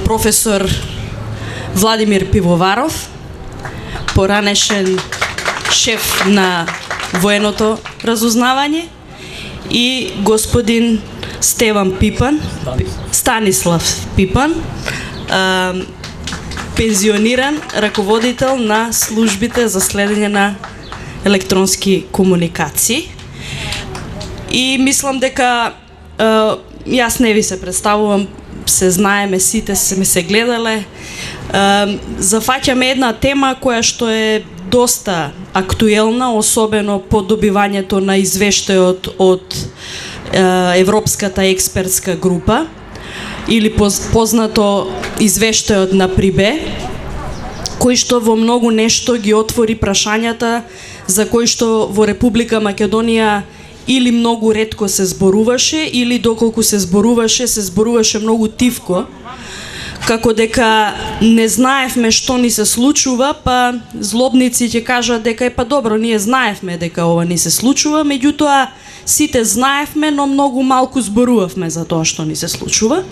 професор Владимир Пивоваров, поранешен шеф на военото разузнавање, и господин Станислав Пипан, пензиониран раководител на службите за следење на електронски комуникации. И мислам дека јас не ви се представувам, се знаеме, сите сме се гледале. Зафаќаме една тема која што е доста актуелна, особено по добивањето на извештајот од Европската експертска група, или познато извештајот на Прибе, кој што во многу нешто ги отвори прашањата за кои што во Република Македонија или многу ретко се зборуваше, или доколку се зборуваше многу тивко, како дека не знаевме што ни се случува, па злобници ќе кажат дека па добро, ние знаевме дека ова ни се случува, меѓутоа сите знаевме, но многу малку зборувавме за тоа што ни се случува.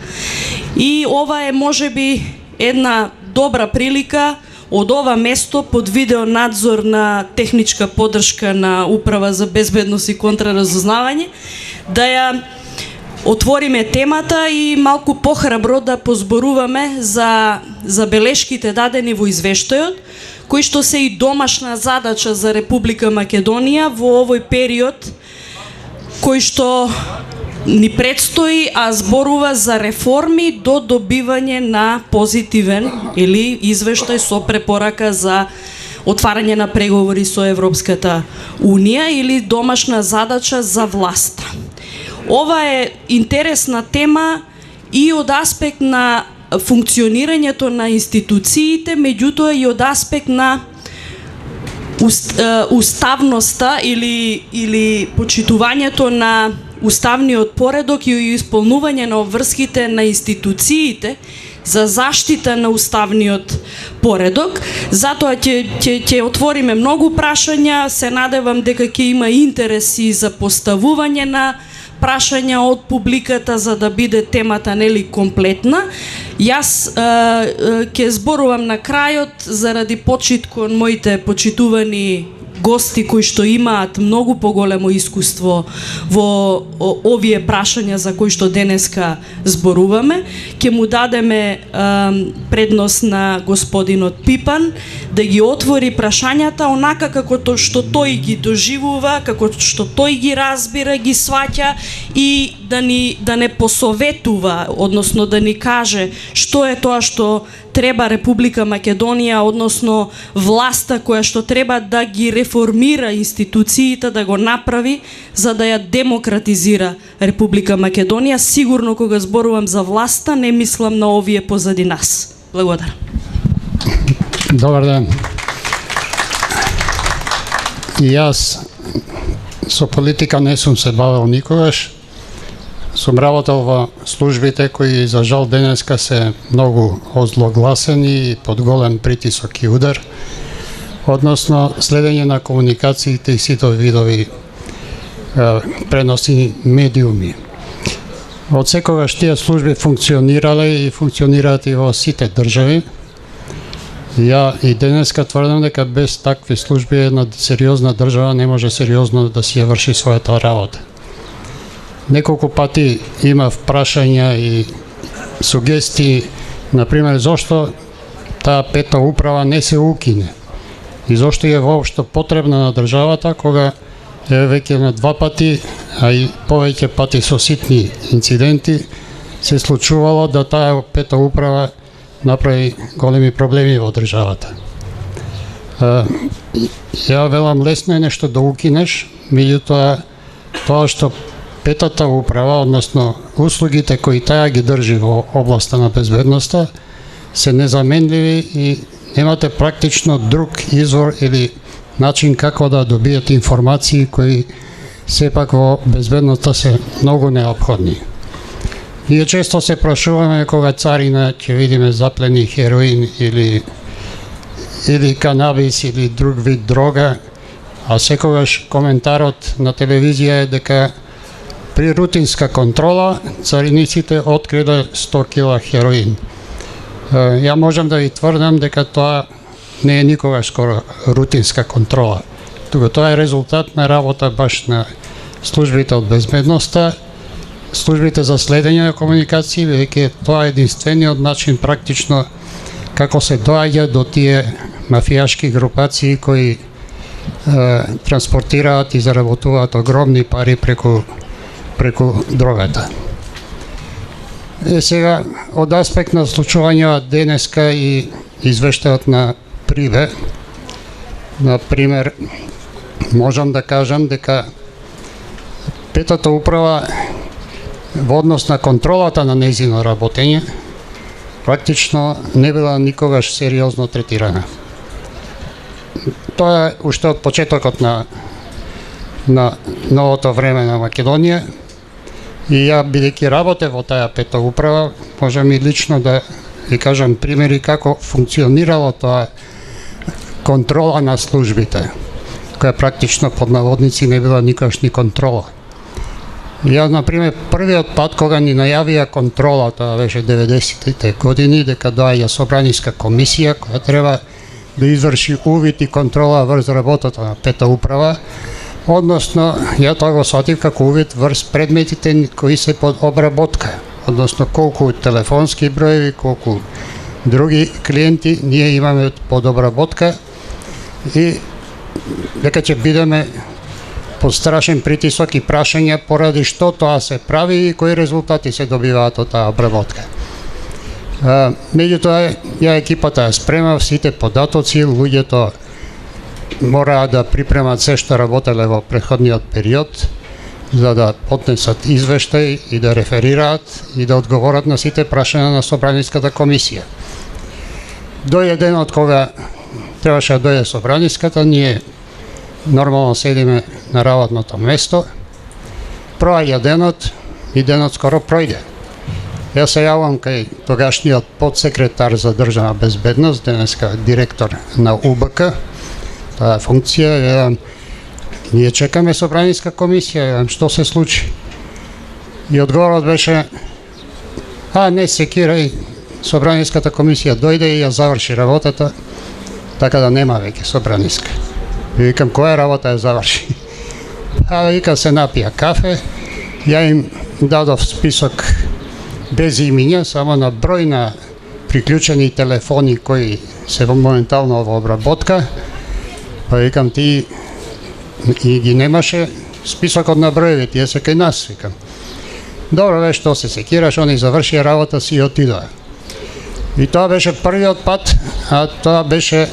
И ова е можеби една добра прилика од ова место, под видеонадзор на техничка подршка на Управа за безбедност и контраразузнавање, да ја отвориме темата и малку похрабро да позборуваме за забелешките дадени во извештајот, кои што се и домашна задача за Република Македонија во овој период кој што ни предстои, а зборува за реформи до добивање на позитивен или извештај со препорака за отварање на преговори со Европската Унија или домашна задача за власта. Ова е интересна тема и од аспект на функционирањето на институциите, меѓутоа и од аспект на уставноста или почитувањето на уставниот поредок и исполнување на обврските на институциите за заштита на уставниот поредок. Затоа ќе отвориме многу прашања, се надевам дека ќе има интереси за поставување на прашања од публиката за да биде темата нели комплетна. Јас ќе зборувам на крајот заради почит кон моите почитувани гости кои што имаат многу поголемо искуство во овие прашања за кои што денеска зборуваме. Ќе му дадеме предност на господинот Пипан да ги отвори прашањата онака како што тој ги доживува, како што тој ги разбира, ги сваќа, и да не посоветува, односно да ни каже што е тоа што треба Република Македонија, односно власта која што треба да ги реформира институциите, да го направи за да ја демократизира Република Македонија. Сигурно кога зборувам за власта не мислам на овие позади нас. Благодарам. Добар ден. И јас со политика не сум се бавил никогаш. Сум работел во службите кои за жал денеска се многу озлогласени и под голем притисок и удар, односно следење на комуникациите и сите видови преносни медиуми. Од секогаш тие служби функционирале и функционираат и во сите држави. Ја и денеска тврдам дека без такви служби една сериозна држава не може сериозно да си ја врши својата работа. Неколку пати имав прашања и сугестии, например, зошто таа пета управа не се укине и зошто е воопшто потребна на државата кога е веќе на 2 пати, а и повеќе пати со ситни инциденти се случувало да таа пета управа направи големи проблеми во државата. Ја велам, лесно е нешто да укинеш, меѓутоа тоа што петата управа, односно услугите кои таа ги држи во областа на безбедноста, се незаменливи и немате практично друг извор или начин како да добиете информации кои сепак во безбедноста се многу неопходни. Ние често се прашуваме кога царина ќе видиме заплени хероин или канабис или друг вид дрога, а секогаш коментарот на телевизија е дека при рутинска контрола цариниците откриле 100 кила хероин. Ја можам да ви тврдам дека тоа не е никогаш скоро рутинска контрола. Туку тоа е резултат на работа баш на службите од безбедноста, службите за следење на комуникации, бидејќи тоа е единствениот начин практично како се доаѓа до тие мафијашки групации кои транспортираат и заработуваат огромни пари преку дрогата. Сега, од аспект на случувања денеска и извештајот на Прибе, например, можам да кажам дека петата управа во однос на контролата на нејзино работење практично не била никогаш сериозно третирана. Тоа е уште од почетокот на новото време на Македонија и ја, бидејќи работев во таа пета управа, можам и лично да ви кажам примери како функционирало тоа контрола на службите, која практично под наводници не била никогаш ни контрола. Ја, например, првиот пат кога ни најавија контрола, тоа беше 90-те години, дека доаѓа собраниска комисија која треба да изврши увид и контрола врз работата на пета управа, односно, ја тоа го сватив како увид врз предметите кои се под обработка, односно колку телефонски броеви, колку други клиенти ние имаме под обработка и дека ќе бидеме под страшен притисок и прашања поради што тоа се прави и кои резултати се добиваат од таа обработка. Меѓутоа, ја екипата ја спремав сите податоци, луѓето мораа да припремат се што работеле во претходниот период, за да поднесат извештај и да реферираат и да одговорат на сите прашања на собраниската комисија. Дојде денот кога требаше да дојде собраниската, ние нормално седиме на работното место, проаѓа денот и денот скоро пројде. Јас се јавам кај тогашниот подсекретар за државна безбедност, денеска директор на УБК, таа функција, јавам, ние чекаме собраниска комисија, јавам, што се случи? И одговорот беше, не секирај, собраниската комисија дојде и ја заврши работата, така да нема веќе собраниска. И викам, која работа ја заврши? Вика, се напија кафе, ја им дадов список без имиња, само на број на приклучени телефони кои се моментално во обработка, па викам, ти и ги немаше списокот на броеви, тие се кај нас, викам. Добро, ве, што се секираш, они завршија работа си и отидоа. И тоа беше првиот пат, а тоа беше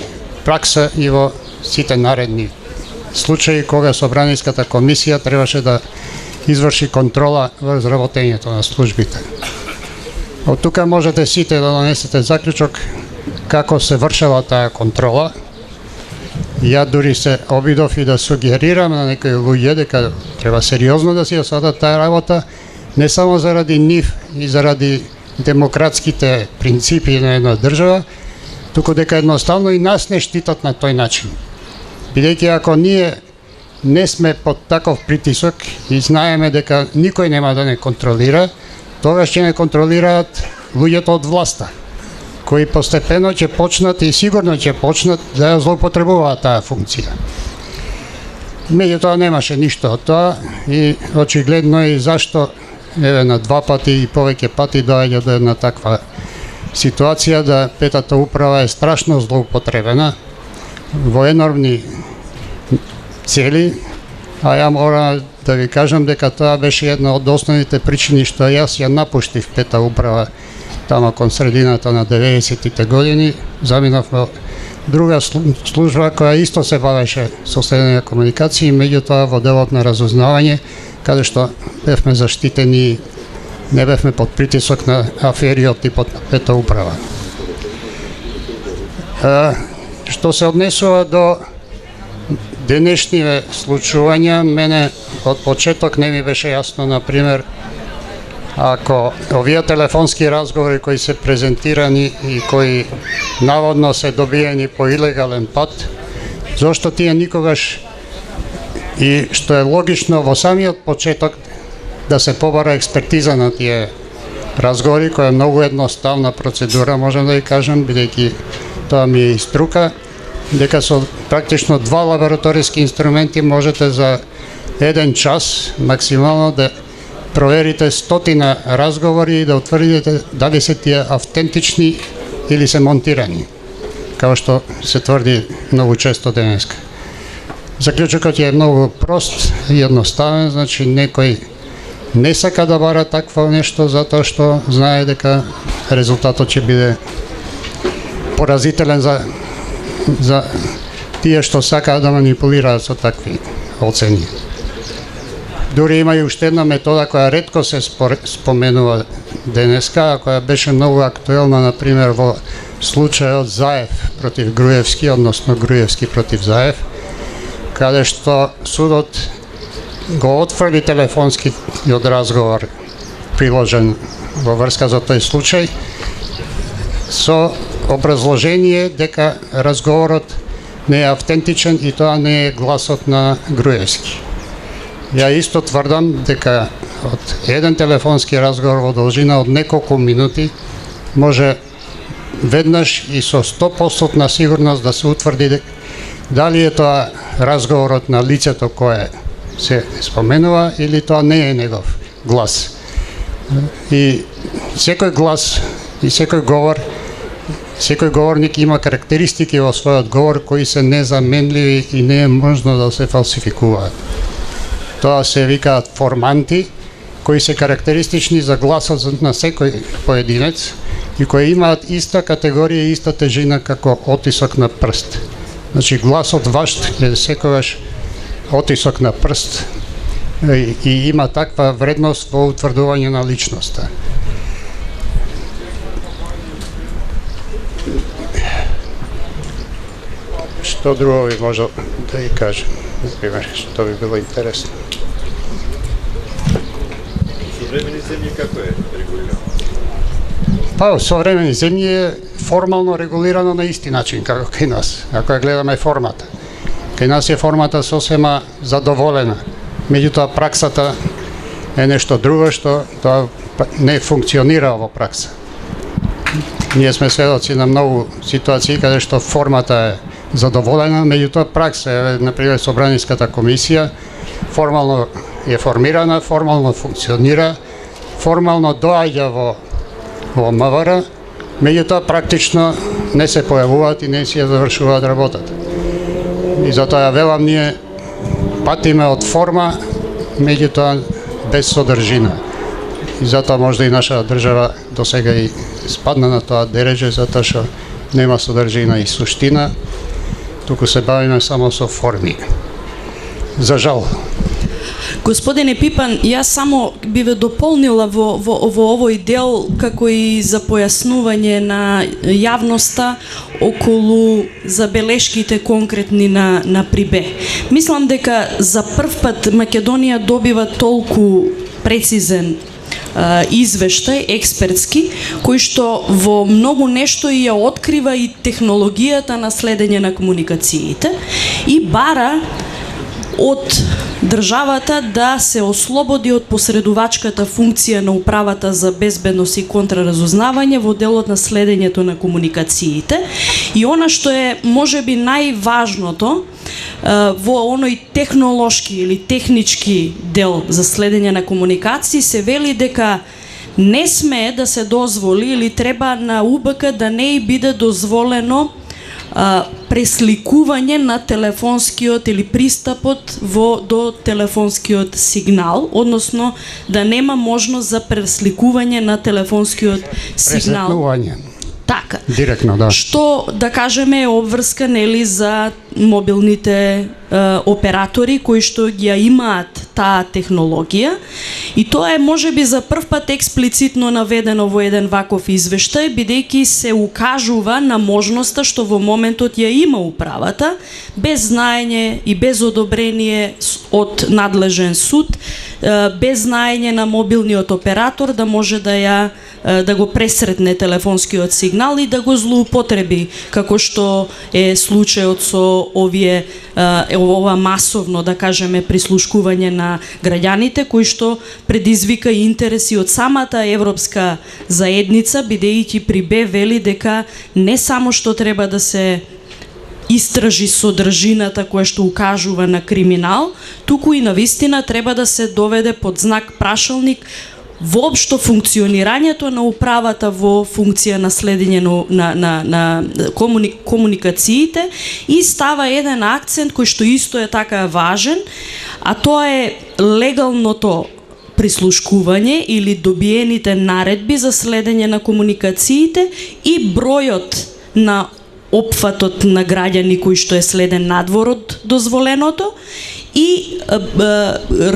пракса и во сите наредни случаи кога собраниската комисија требаше да изврши контрола врз работењето на службите. Од тука можете сите да донесете заклучок како се вршела таа контрола. Ја дури се обидов и да сугерирам на некои луѓе дека треба сериозно да си ја сватат таа работа, не само заради нив и заради демократските принципи на една држава, туку дека едноставно и нас не штитат на тој начин. Бидејќи ако ние не сме под таков притисок и знаеме дека никој нема да не контролира, тогаш ќе не контролираат луѓето од власта, кои постепено ќе почнат и сигурно ќе почнат да ја злоупотребуваат таа функција. Меѓутоа немаше ништо од тоа и очигледно и зашто на два пати и повеќе пати доаѓа до една таква ситуација да петата управа е страшно злоупотребена во енормни цели, а ја морам да ви кажам дека тоа беше една од основните причини што јас ја напуштив пета управа тама кон средината на 90-тите години, заминав во друга служба која исто се бавеше со следење на комуникации, меѓутоа во делот на разузнавање, каде што бевме заштитени, не бевме под притисок на афери од типот на пета управа. Што се однесува до денешниве случувања, мене од почеток не ми беше јасно, например, ако овие телефонски разговори кои се презентирани и кои наводно се добиени по илегален пат, зошто тие никогаш, и што е логично во самиот почеток да се побара експертиза на тие разговори, која е многу едноставна процедура, можам да ја кажам, бидејќи тоа ми е и струка, дека со практично 2 лабораториски инструменти можете за 1 час максимално да проверите 100 разговори и да утврдите дали се тие автентични или се монтирани, како што се тврди многу често денеска. Заклучокот е многу прост и едноставен, значи некој не сака да бара такво нешто затоа што знае дека резултатот ќе биде поразителен за тие што сакаат да манипулираат со такви оцени. Дури има и уште една метода која ретко се споменува денеска, а која беше многу актуелна, например, во случајот Заев против Груевски, односно Груевски против Заев, каде што судот го отфрли телефонскиот разговор приложен во врска за тој случај со образложение дека разговорот не е автентичен и тоа не е гласот на Груевски. Ја исто тврдам дека од еден телефонски разговор во должина од неколку минути може веднаш и со 100% сигурност да се утврди дали е тоа разговорот на лицето кое се споменува или тоа не е негов глас. И секој глас и секој говорник има карактеристики во својот говор кои се незаменливи и не е можно да се фалсификуваат. Тоа се викаат форманти, кои се карактеристични за гласот на секој поединец и кои имаат иста категорија и иста тежина како отисок на прст. Значи гласот ваш е секогаш отисок на прст и има таква вредност во утврдување на личноста. Што друго би можел да ја кажем, например, што би било интересно? Современи земји како е регулирано? Па, современи земји е формално регулирано на исти начин како кај нас, ако ја гледаме формата. Кај нас е формата сосема задоволена, меѓутоа праксата е нешто друго што тоа не функционира во пракса. Ние сме сведоци на многу ситуации каде што формата е задоволена, меѓутоа пракса е, например, Собраниската комисија формално е формирана, формално функционира, формално доаѓа во МВР, меѓутоа практично не се појавуваат и не си ја завршуваат работата. И затоа ја велам, ние патиме од форма, меѓутоа без содржина. И затоа можда и наша држава досега и спадна на тоа дереже, затоа што нема содржина и суштина, туку се бавиме само со форми. За жал. Господине Пипан, јас само би ве дополнила во овој дел како и за појаснување на јавноста околу забелешките конкретни на Прибе. Мислам дека за прв пат Македонија добива толку прецизен извештај експертски, кој што во многу нешто ја открива и технологијата на следење на комуникациите и бара од државата да се ослободи од посредувачката функција на управата за безбедност и контраразузнавање во делот на следењето на комуникациите. И она што е можеби најважното во оној технолошки или технички дел за следење на комуникации се вели дека не смее да се дозволи или треба на УБК да не биде дозволено пресликување на телефонскиот или пристапот до телефонскиот сигнал, односно да нема можност за пресликување на телефонскиот сигнал. Пресликување. Така. Директно, да. Што, да кажеме, е обврска нели за мобилните оператори кои што ја имаат таа технологија и тоа е можеби за прв пат експлицитно наведено во еден ваков извештај, бидејќи се укажува на можноста што во моментот ја има управата, без знаење и без одобрение од надлежен суд, без знаење на мобилниот оператор да може да ја да го пресретне телефонскиот сигнал и да го злоупотреби, како што е случајот со ова масовно, да кажеме, прислушкување на граѓаните, кои што предизвика и интереси од самата европска заедница, бидејќи при Б вели дека не само што треба да се истражи содржината која што укажува на криминал, туку и навистина треба да се доведе под знак прашалник воопшто функционирањето на управата во функција на следење на комуникациите, и става еден акцент кој што исто е така важен, а тоа е легалното прислушкување или добиените наредби за следење на комуникациите и бројот на опфатот на граѓани кои што е следен надвор од дозволеното и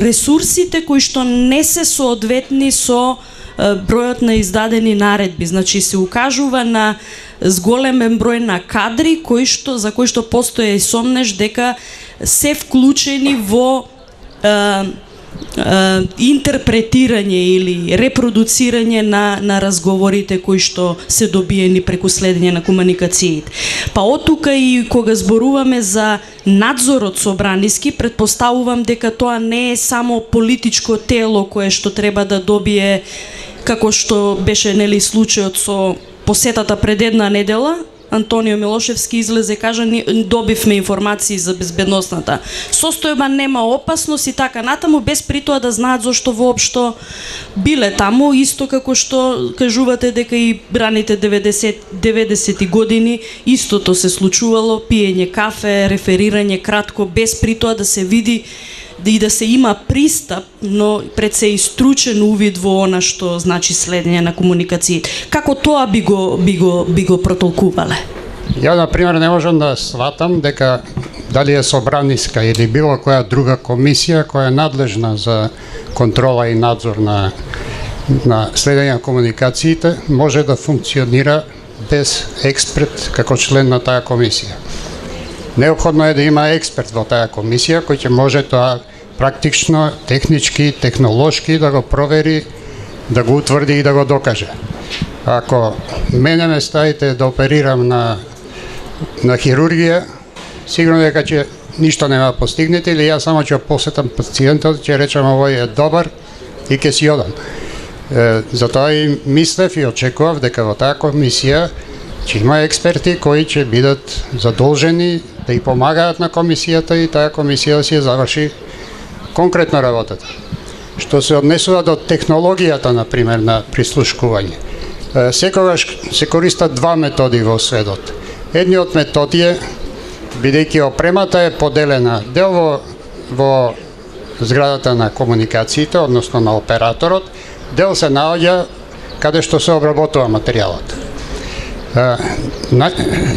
ресурсите кои што не се соодветни со бројот на издадени наредби. Значи се укажува на зголемен број на кадри за кои што постои сомнеш дека се вклучени во интерпретирање или репродуцирање на разговорите кои што се добиени преку следење на комуникациите. Па од тука и кога зборуваме за надзорот собраниски, претпоставувам дека тоа не е само политичко тело кое што треба да добие, како што беше нели случајот со посетата пред една недела, Антонио Милошевски излезе и кажа: добивме информации за безбедносната состојба, нема опасност и така натаму, без при тоа да знаат зошто воопшто биле таму, исто како што кажувате дека и раните 90-ти години истото се случувало, пиење кафе, реферирање кратко, без при тоа да се види и да се има пристап, но пред се и стручен увид во она што значи следење на комуникациите. Како тоа би го протолкувале? Ја, например, не можам да сватам дека дали е собраниска или било која друга комисија која е надлежна за контрола и надзор на следење на комуникациите може да функционира без експерт како член на таа комисија. Неопходно е да има експерт во таа комисија кој ќе може тоа практично, технички, технолошки да го провери, да го утврди и да го докаже. Ако мене ме ставите да оперирам на хирургија, сигурно дека ќе ништо нема постигнете, или јас само ќе посетам пациентот, ќе речам овој е добар и ќе си одам. Затоа и мислев и очекував дека во таа комисија ќе има експерти кои ќе бидат задолжени да и помагаат на комисијата и таа комисија да си ја заврши конкретно работата. Што се однесува до технологијата, например, на прислушкување. Секогаш се користат два методи во светот. Едниот метод е, бидејќи опремата е поделена дел во зградата на комуникациите, односно на операторот, дел се наоѓа каде што се обработува материјалот.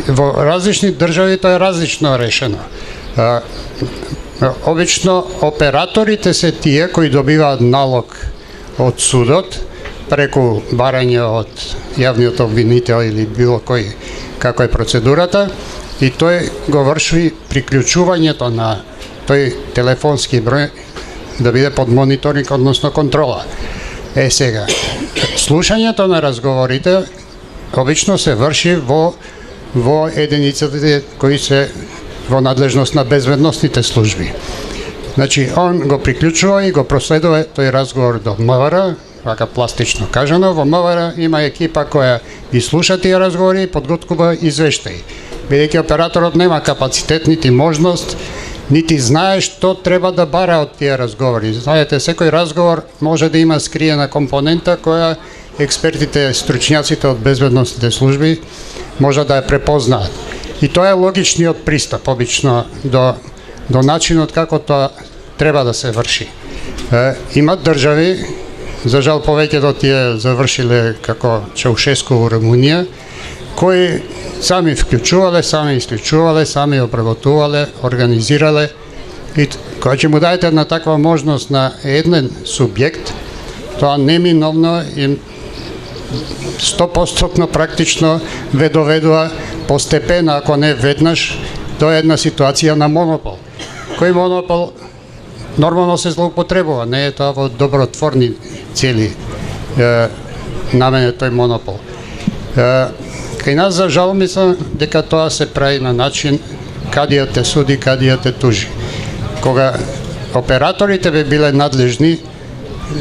Во различни држави тоа е различно решено. Обично операторите се тие кои добиваат налог од судот преку барање од јавниот обвинител или било кој, како е процедурата, и тој го врши приклучувањето на тој телефонски број да биде под мониторинг, односно контрола. Сега, слушањето на разговорите обично се врши во единиците кои се во надлежност на безбедносните служби. Значи, он го приклучува и го проследува тој разговор до МВР, вака пластично кажано. Во МВР има екипа која ги слуша тие разговори и подготвува извештаи. Бидејќи операторот нема капацитет, нити можност, нити знае што треба да бара од тие разговори. Знаете, секој разговор може да има скриена компонента која експертите, стручњаците од безбедносните служби може да ја препознаат. И тоа е логичниот пристап, обично, до начинот како тоа треба да се врши. Има држави, за жал повеќето тие завршиле како Чаушеску во Румунија, кои сами вклучувале, сами исклучувале, сами обработувале, организирале. И кога ќе му дадете на таква можност на еден субјект, тоа неминовно им 100% практично ве доведува постепено, ако не веднаш, до една ситуација на монопол. Кој монопол нормално се злоупотребува, не е тоа во добротворни цели. намене тој монопол. Кај нас, за жал, мислам дека тоа се прави на начин кадија те суди, кадија те тужи. Кога операторите би биле надлежни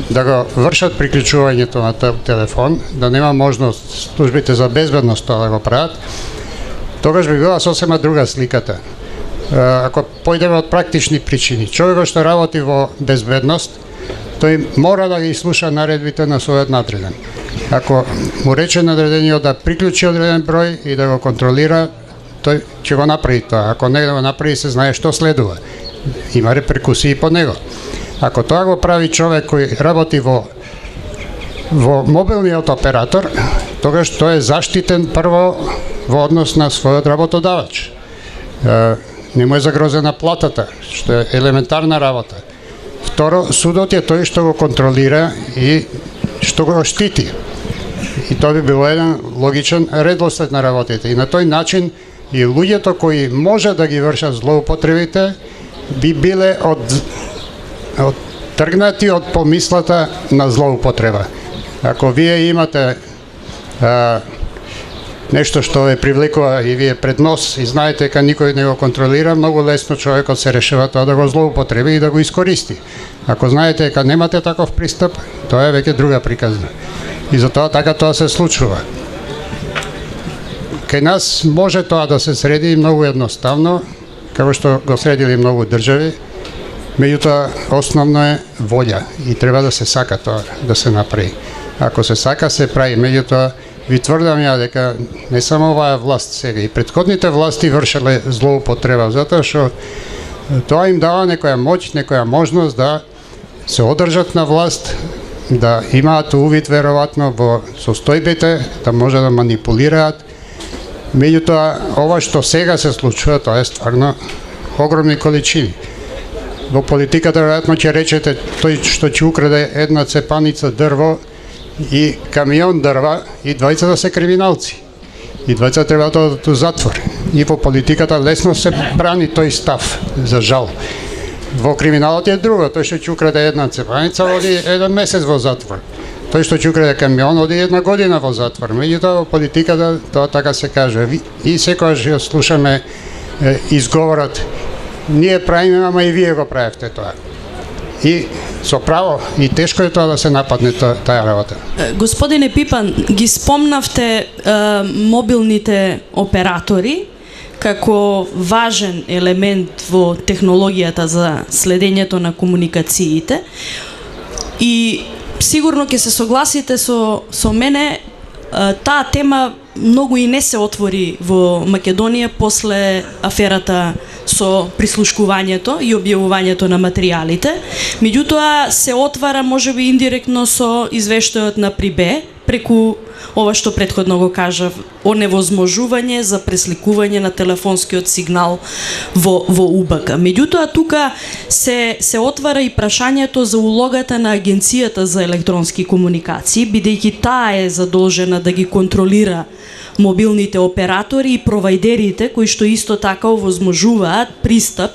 да го вршат приклучувањето на телефон, да нема можност службите за безбедност тоа да го прават, тогаш би била сосема друга сликата. Ако појдеме од практични причини, човекот што работи во безбедност, тој мора да ги слуша наредбите на својот надреден. Ако му рече надредениот да приклучи одреден број и да го контролира, тој ќе го направи тоа. Ако не го направи, се знае што следува. Има реперкусии по него. Ако тоа го прави човек кој работи во мобилниот оператор, тогаш тој е заштитен прво во однос на својот работодавач. Не му е загрозена платата, што е елементарна работа. Второ, судот е тој што го контролира и што го штити. И тоа би било еден логичен редослед на работите. И на тој начин и луѓето кои може да ги вршат злоупотребите би биле тргнати од помислата на злоупотреба. Ако вие имате нешто што ве привлекува и вие пред нос и знаете дека никој не го контролира, многу лесно човекот се решава тоа да го злоупотреби и да го искористи. Ако знаете дека немате таков пристап, тоа е веќе друга приказна. И затоа така тоа се случува. Кај нас може тоа да се среди многу едноставно, како што го средили многу држави, меѓутоа основно е волја и треба да се сака тоа да се направи. Ако се сака, се прави. Меѓутоа, ви тврдам ја дека не само оваа власт сега, и претходните власти вршеле злоупотреба, затоа што тоа им дава некоја моќ, некоја можност да се одржат на власт, да имаат увид веројатно во состојбите, да може да манипулираат. Меѓутоа, ова што сега се случува, тоа е стварно огромни количини. Во политиката веројатно ќе речете тој што ќе украде една цепаница дрво и камион дрва, и двајцата се криминалци. И двајцата треба да одат у затвор. И во политиката лесно се брани тој став, за жал. Во криминалот е друго, тој што ќе украде една цепаница оди 1 месец во затвор. Тој што ќе украде камион оди 1 година во затвор. Меѓутоа во политиката тоа така се каже. И секогаш ја слушаме изговорот: ние правиме, ама и вие го правевте тоа. И со право, и тешко е тоа да се нападне таа работа. Господине Пипан, ги спомнавте мобилните оператори како важен елемент во технологијата за следењето на комуникациите и сигурно ќе се согласите со мене, таа тема многу и не се отвори во Македонија после аферата со прислушкувањето и објавувањето на материјалите. Меѓутоа се отвара можеби индиректно со извештајот на Прибе, преку ова што претходно го кажав, оневозможување за пресликување на телефонскиот сигнал во УБК. Меѓутоа тука се отвара и прашањето за улогата на Агенцијата за електронски комуникации, бидејќи таа е задолжена да ги контролира мобилните оператори и провајдерите кои што исто така овозможуваат пристап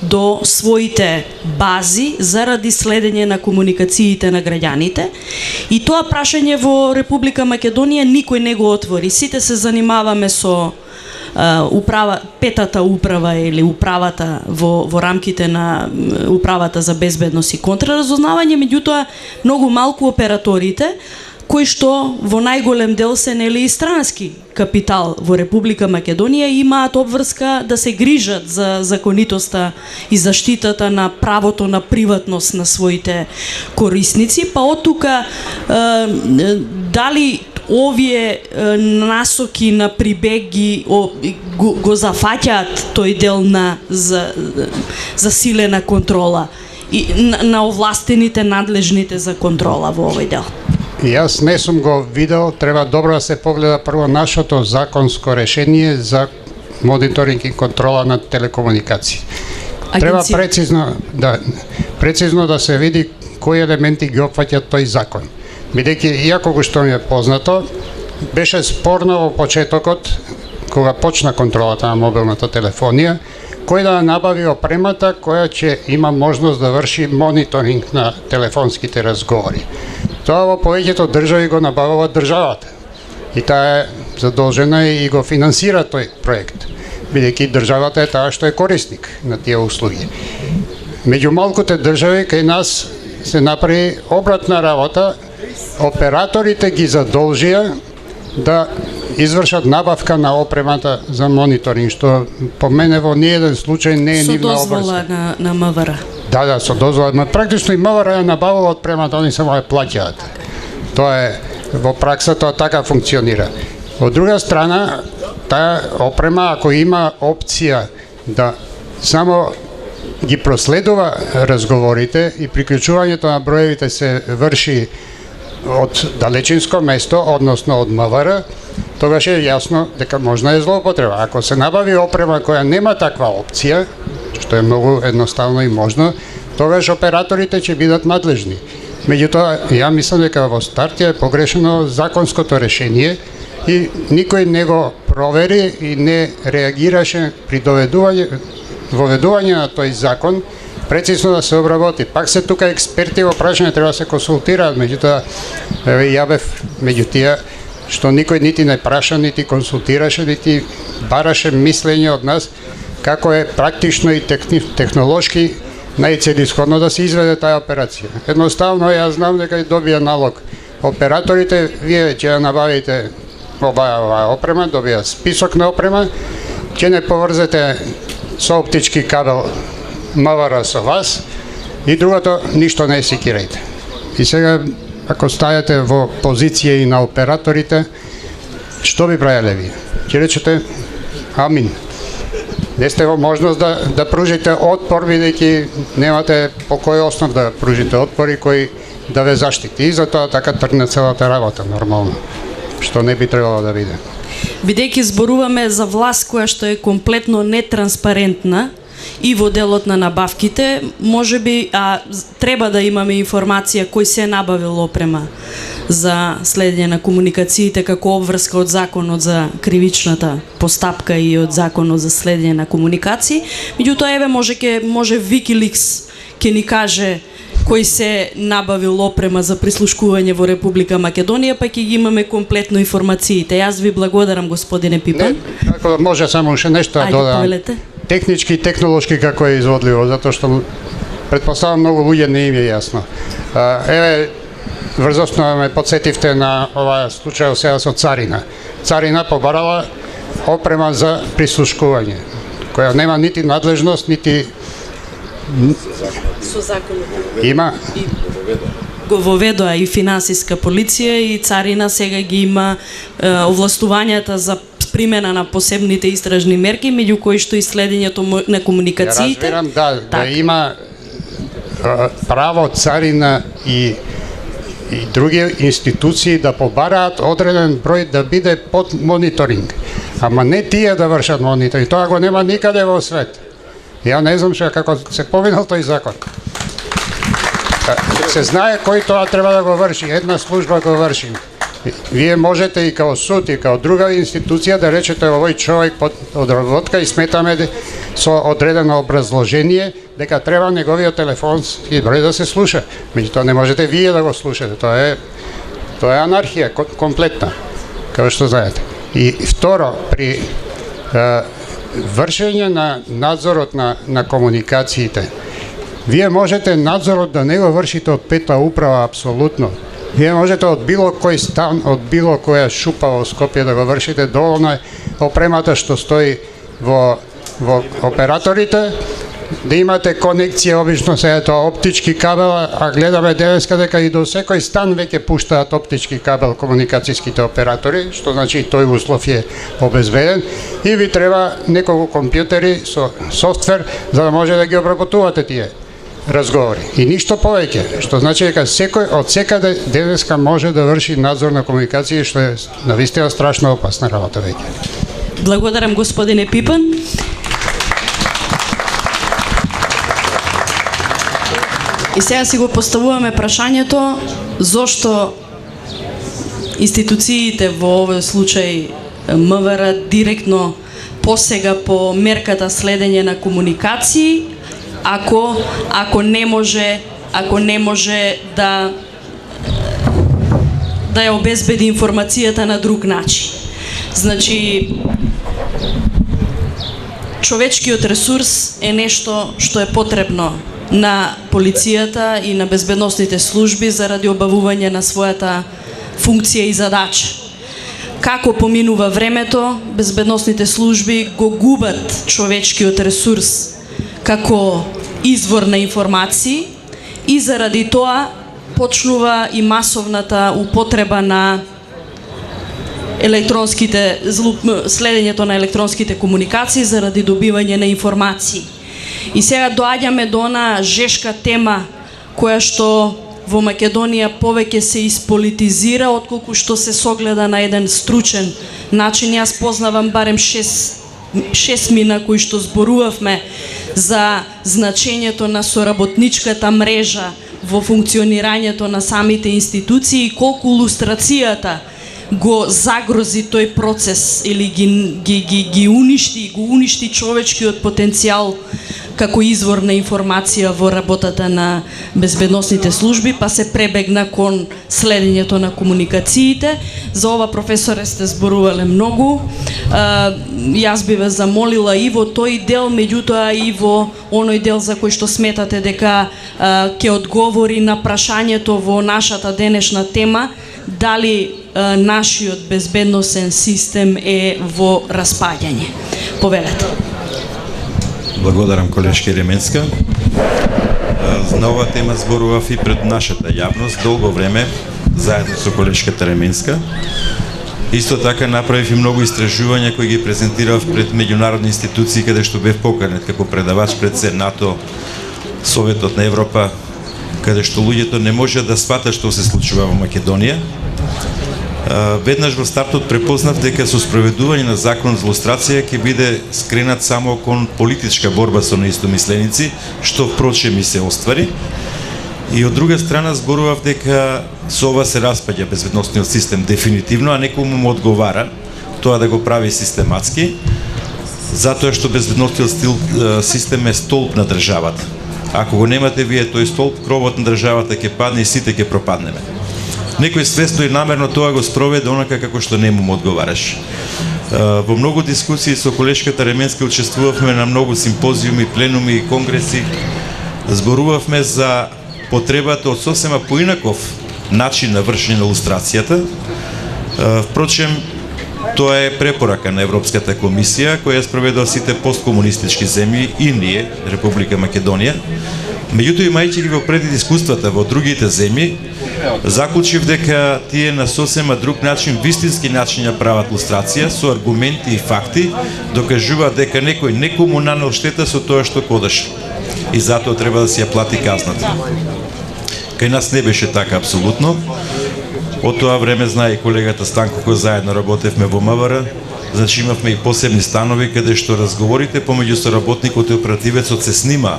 до своите бази заради следење на комуникациите на граѓаните. И тоа прашање во Република Македонија никој не го отвори. Сите се занимаваме со петата управа или управата во рамките на управата за безбедност и контраразузнавање, меѓутоа многу малку операторите кои што во најголем дел се нели и странски капитал во Република Македонија имаат обврска да се грижат за законитоста и заштитата на правото на приватност на своите корисници, па од тука дали овие насоки на Прибег го зафаќаат тој дел на засилена контрола и на овластените надлежните за контрола во овој дел? Јас не сум го видел, треба добро да се погледа прво нашето законско решение за мониторинг и контрола на телекомуникации. Треба прецизно да се види кои елементи ги опфаќаат тој закон. Бидејќи, иако го што ми е познато, беше спорно во почетокот, кога почна контролата на мобилната телефонија, кој да набави опремата која ќе има можност да врши мониторинг на телефонските разговори. Тоа во повеќето држави го набавува државата. И таа е задолжена и го финансира тој проект, бидејќи државата е таа што е корисник на тие услуги. Меѓу малкуте држави кај нас се направи обратна работа, операторите ги задолжија да извршат набавка на опремата за мониторинг, што по мене во ниеден случај не е нивна обврска. Со дозвола на МВР. Да, со дозвола. Практично и МВР ја набавува опремата, они само ја плаќаат. Тоа е, во пракса тоа така функционира. Од друга страна, таа опрема, ако има опција да само ги проследува разговорите и приклучувањето на броевите се врши од далечинско место, односно од МВР, тогаш е јасно дека можна е злоупотреба. Ако се набави опрема која нема таква опција, што е многу едноставно и можно, тогаш операторите ќе бидат надлежни. Меѓутоа, ја мислам дека во старт е погрешено законското решение и никој не го провери и не реагираше при воведување на тој закон, прецизно да се обработи. Пак се тука експерти во прашање треба да се консултираат, меѓутоа ја бев меѓу тие што никој нити не праша, нити консултираше, нити бараше мислење од нас како е практично и технолошки најцелисходно да се изведе таа операција. Едноставно јас знам дека добија налог операторите, вие ќе ја набавите оваа опрема, добија список на опрема, ќе не поврзете со оптички кабел МВР со вас и другото ништо не секирајте. И сега ако стајате во позиција и на операторите, што би правеле вие? Ќе речете амин. Не сте во можност да пружите отпор, бидејќи немате по кој основ да пружите отпор и кој да ве заштити. И затоа така тргна целата работа нормално, што не би требало да биде. Бидејќи зборуваме за власт која што е комплетно нетранспарентна и во делот на набавките, можеби треба да имаме информација кој се набавил опрема за следење на комуникациите како обврска од законот за кривичната постапка и од законот за следење на комуникации. Меѓутоа еве може Wikileaks ќе ни каже кој се набавил опрема за прислушкување во Република Македонија, па ќе ги имаме комплетно информациите. Јас ви благодарам, господине Пипан. Не, ако може само уште нешто да додам. Технички и технолошки како е изводливо, затоа што претпоставам многу луѓе не им е јасно. Еве, врзосно ме подсетивте на оваа случај сега со Царина. Царина побарала опрема за прислушкување, која нема нити надлежност, нити со законот има го воведоа и финансиска полиција и Царина сега ги има овластувањата за примена на посебните истражни мерки, меѓу кои што и следењето на комуникациите. Ја разбирам, да има право Царина и други институции да побараат одреден број да биде под мониторинг. Ама не тие да вршат мониторинг, тоа го нема никаде во свет. Ја не знам како се поминал тој закон. Се знае кој тоа треба да го врши, една служба го врши. Вие можете и као суд и као друга институција да речете овој човек под одработка и сметаме со одредено образложение дека треба неговиот телефон и број да се слуша. Меѓутоа не можете вие да го слушате. Тоа е анархија комплетна, како што знаете. И второ, при вршење на надзорот на комуникациите, вие можете надзорот да не го вршите од пета управа апсолутно. Вие можете од било кој стан, од било која шупа во Скопје да го вршите, доволно е опремата што стои во операторите, да имате конекција, обично се тоа оптички кабел, а гледаме денеска дека и до секој стан веќе пуштаат оптички кабел комуникацијските оператори, што значи тој услов е обезбеден и ви треба неколку компјутери со софтвер за да може да ги обработувате тие разговори. И ништо повеќе, што значи дека секој од секаде денеска може да врши надзор на комуникација, што е навистина страшно опасна работа веќе. Благодарам, господине Пипан. И сега си го поставуваме прашањето зошто институциите во овој случај МВР директно посега по мерката следење на комуникации, ако не може да да ја обезбеди информацијата на друг начин. Значи, човечкиот ресурс е нешто што е потребно на полицијата и на безбедносните служби заради обавување на својата функција и задача. Како поминува времето, безбедносните служби го губат човечкиот ресурс како извор на информации и заради тоа почнува и масовната употреба на следењето на електронските комуникации заради добивање на информации. И сега доаѓаме до она жешка тема која што во Македонија повеќе се исполитизира отколку што се согледа на еден стручен начин. Јас познавам барем 6 мина кои што зборувавме за значењето на соработничката мрежа во функционирањето на самите институции и колку лустрацијата го загрози тој процес или ги уништи човечкиот потенцијал како извор на информација во работата на безбедносните служби, па се пребегна кон следењето на комуникациите. За ова, професоре, сте зборувале многу. Јас би ве замолила и во тој дел, меѓутоа и во оној дел за кој што сметате дека ќе одговори на прашањето во нашата денешна тема, дали нашиот безбедносен систем е во распаѓање. Повелете. Благодарам, колешка Еременска. На оваа тема зборував и пред нашата јавност долго време, заедно со колешката Еременска. Исто така направив и многу истражувања кои ги презентирав пред меѓународни институции каде што бев поканет како предавач пред СЕНАТО, Советот на Европа, каде што луѓето не можат да сватат што се случува во Македонија. Веднаш во стартот препознав дека со спроведување на закон за лустрација ќе биде скренат само кон политичка борба со неистомисленици, што впрочем и се оствари. И од друга страна зборував дека со ова се распаѓа безбедносниот систем дефинитивно, а некому му одговара тоа да го прави систематски, затоа што безбедносниот систем е столб на државата. Ако го немате вие тој столб, кровот на државата ќе падне и сите ќе пропаднеме. Некој свесно и намерно тоа го спроведе онака како што нему му одговараш. Во многу дискусии со колешката Еременска учествувавме на многу симпозиуми, пленуми и конгреси. Зборувавме за потребата од сосема поинаков начин на вршење на лустрацијата. Впрочем, тоа е препорака на Европската комисија, која спроведува сите посткомунистички земји и ние, Република Македонија. Меѓутоа, имајќи ги во предвид искуствата во другите земји, заклучив дека тие на сосема друг начин, вистински начин ја прават лустрација, со аргументи и факти, докажуваат дека некој некому нанел штета со тоа што кодеше. И затоа треба да си ја плати казната. Кај нас не беше така апсолутно. Од тоа време знае и колегата Станко, кој заедно работевме во МВР, значи имавме и посебни станови каде што разговорите помеѓу соработникот и оперативецот се снима.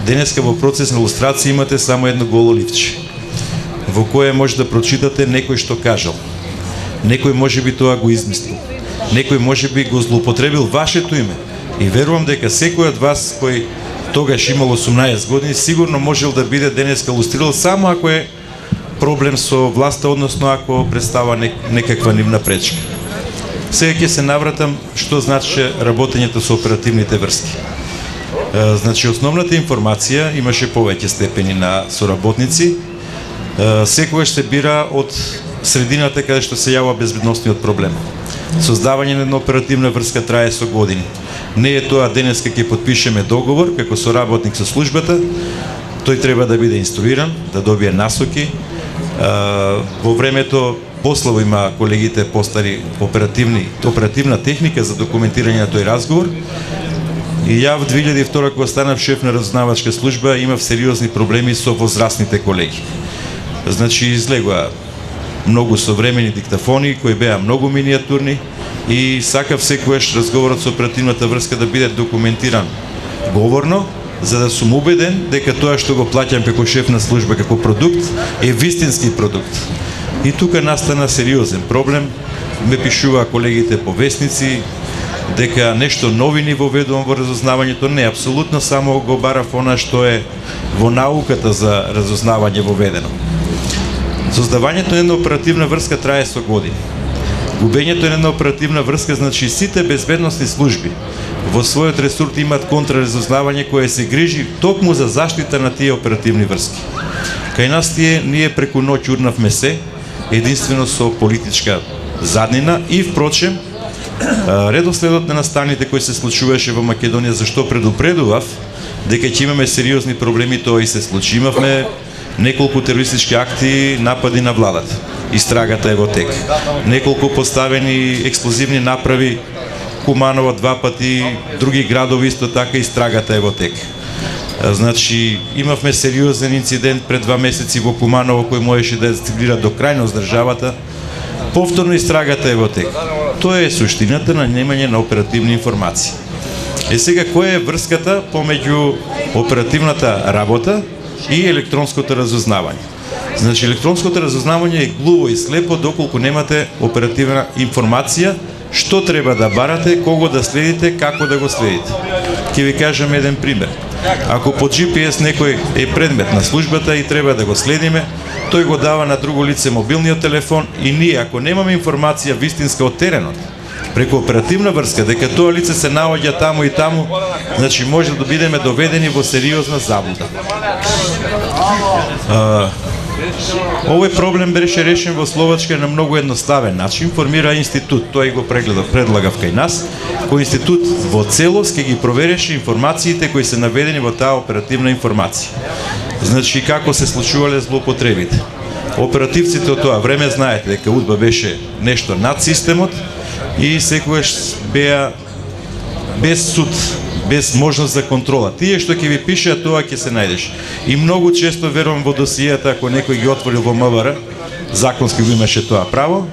Денеска во процес на лустрација имате само едно голо ливче, во кое може да прочитате некој што кажал. Некој можеби тоа го измислил. Некој можеби го злоупотребил вашето име. И верувам дека секој од вас кој тогаш имал 18 години сигурно можел да биде денеска лустрирал само ако е проблем со власта, односно ако представа некаква нивна пречка. Сега ќе се навратам што значи работењето со оперативните врски. Значи, основната информација имаше повеќе степени на соработници. Секогаш се бира од средината каде што се јавува безбедносниот проблем. Создавање на една оперативна врска трае со години. Не е тоа денеска ќе подпишеме договор како соработник со службата, тој треба да биде инструиран, да добие насоки. Во времето пославо има колегите постари оперативна техника за документирање на тој разговор. И ја во 2002 кога станав шеф на разузнавачка служба имав сериозни проблеми со возрастните колеги. Значи излегоа многу современи диктафони кои беа многу миниатурни и сакав секојаш разговорот со оперативната врска да биде документиран говорно, за да сум убеден дека тоа што го плаќам како шеф на служба, како продукт, е вистински продукт. И тука настана сериозен проблем. Ме пишуваа колегите по вестници дека нешто новини воведувам во разузнавањето. Не, апсолутно само го барав она што е во науката за разузнавање воведено. Создавањето на една оперативна врска трае со години. Губењето на една оперативна врска значи сите безбедносни служби во својот ресурс имаат контраразузнавање кое се грижи токму за заштита на тие оперативни врски. Кај нас ние преку ноќ урнавме се, единствено со политичка заднина и впрочем редоследот на настаните кои се случуваше во Македонија, зашто предупредував дека ќе имаме сериозни проблеми, тоа и се случи. Имавме неколку терористички акти, напади на владата. Истрагата е во тек. Неколку поставени експлозивни направи, Куманово 2 пати, други градови исто така, истрагата е во тек. Значи, имавме сериозен инцидент пред 2 месеци во Куманово кој можеше да ескалира до крајност државата. Повторно истрагата е во тек. Тоа е суштината на немање на оперативни информации. Сега, која е врската помеѓу оперативната работа и електронското разузнавање? Значи, електронското разузнавање е глуво и слепо доколку немате оперативна информација, што треба да барате, кого да следите, како да го следите. Ќе ви кажам еден пример. Ако по GPS некој е предмет на службата и треба да го следиме, тој го дава на друго лице мобилниот телефон и ние, ако немаме информација вистинска од теренот, преку оперативна врска, дека тоа лице се наоѓа таму и таму, значи може да бидеме доведени во сериозна заблуда. Овој проблем беше решен во Словачка на многу едноставен начин. Формира институт, тој го предлагав кај нас, кој институт во целост ќе ги провереше информациите кои се наведени во таа оперативна информација. Значи како се случувале злоупотребите. Оперативците од тоа време знаете дека УДБА беше нешто над системот и секогаш беа без суд, без можност за контрола. Тие што ќе ви пишеа, тоа ќе се најдеш. И многу често верувам во досијата, ако некој ги отворил во МВР, законски го имаше тоа право,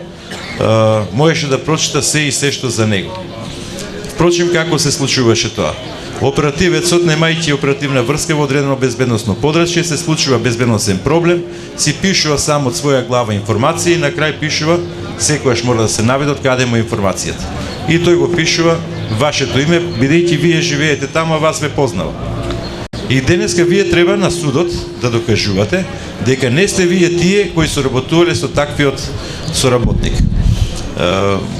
можеше да прочита се и се што за него. Впрочем, како се случуваше тоа? Оперативецот, немајќи оперативна врска во одредено безбедносно подрачје, се случува безбедносен проблем, си пишува сам од своја глава информација и на крај пишува, секојаш мора да се наведе од каде му информацијата. И тој го пишува вашето име, бидејќи вие живеете таму, а вас ве познава. И денеска вие треба на судот да докажувате дека не сте вие тие кои соработувале со таквиот соработник.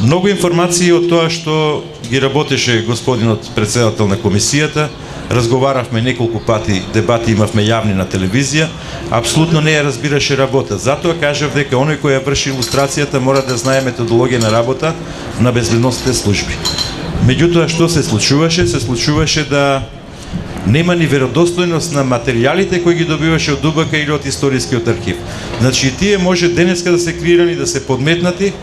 Многу информации од тоа што ги работеше господинот председател на комисијата, разговаравме неколку пати, дебати имавме јавни на телевизија, апсолутно не ја разбираше работа. Затоа кажав дека оној кој ја врши илустрацијата мора да знае методологија на работа на безбедносните служби. Меѓутоа, што се случуваше? Се случуваше да нема ни веродостојност на материјалите кои ги добиваше од УБК или од историскиот архив. Значи, тие може денеска да се креирани, да се подметнати,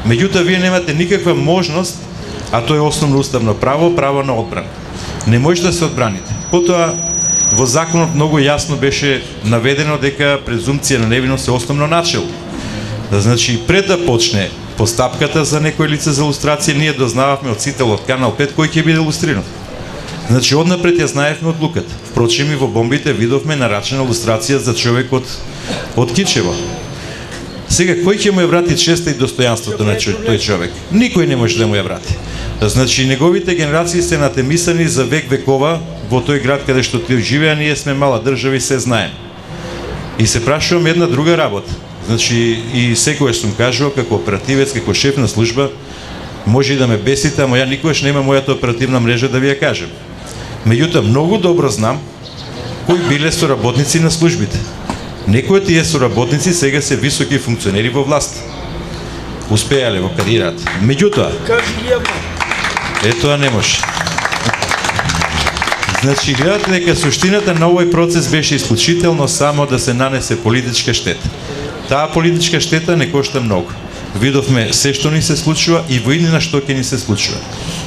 меѓутоа вие немате никаква можност, а тоа е основно уставно право, право на одбрана. Не може да се одбраните. Потоа, во законот многу јасно беше наведено дека презумпција на невиност е основно начело. Значи, пред да почне постапката за некој лице за илустрација, ние дознававме од сител од Канал 5 кој ќе биде илустриран. Значи, однапред ја знаевме одлуката. Впрочем, и во бомбите видовме нарачена илустрација за човек од Кичево. Сега, кој ќе му ја врати честа и достојанството на тој човек? Никој не може да му ја врати. Значи, неговите генерации се натемисани за век векова во тој град каде што тој живее, а ние сме мала држава и се знаем. И се прашувам една друга работа. Значи, и секојаш сум кажувал како оперативец, како шеф на служба, може и да ме бесите, ама ја никогаш нема мојата оперативна мрежа да ви ја кажем. Меѓутоа, многу добро знам кои биле соработници на службите. Некои од тие соработници сега се високи функционери во власт. Успеале во кариерата. Меѓутоа, тоа не може. Значи, гледате дека суштината на овој процес беше исклучително само да се нанесе политичка штета. Таа политичка штета не кошта многу. Видовме се што ни се случува и во иднина што ќе ни се случува.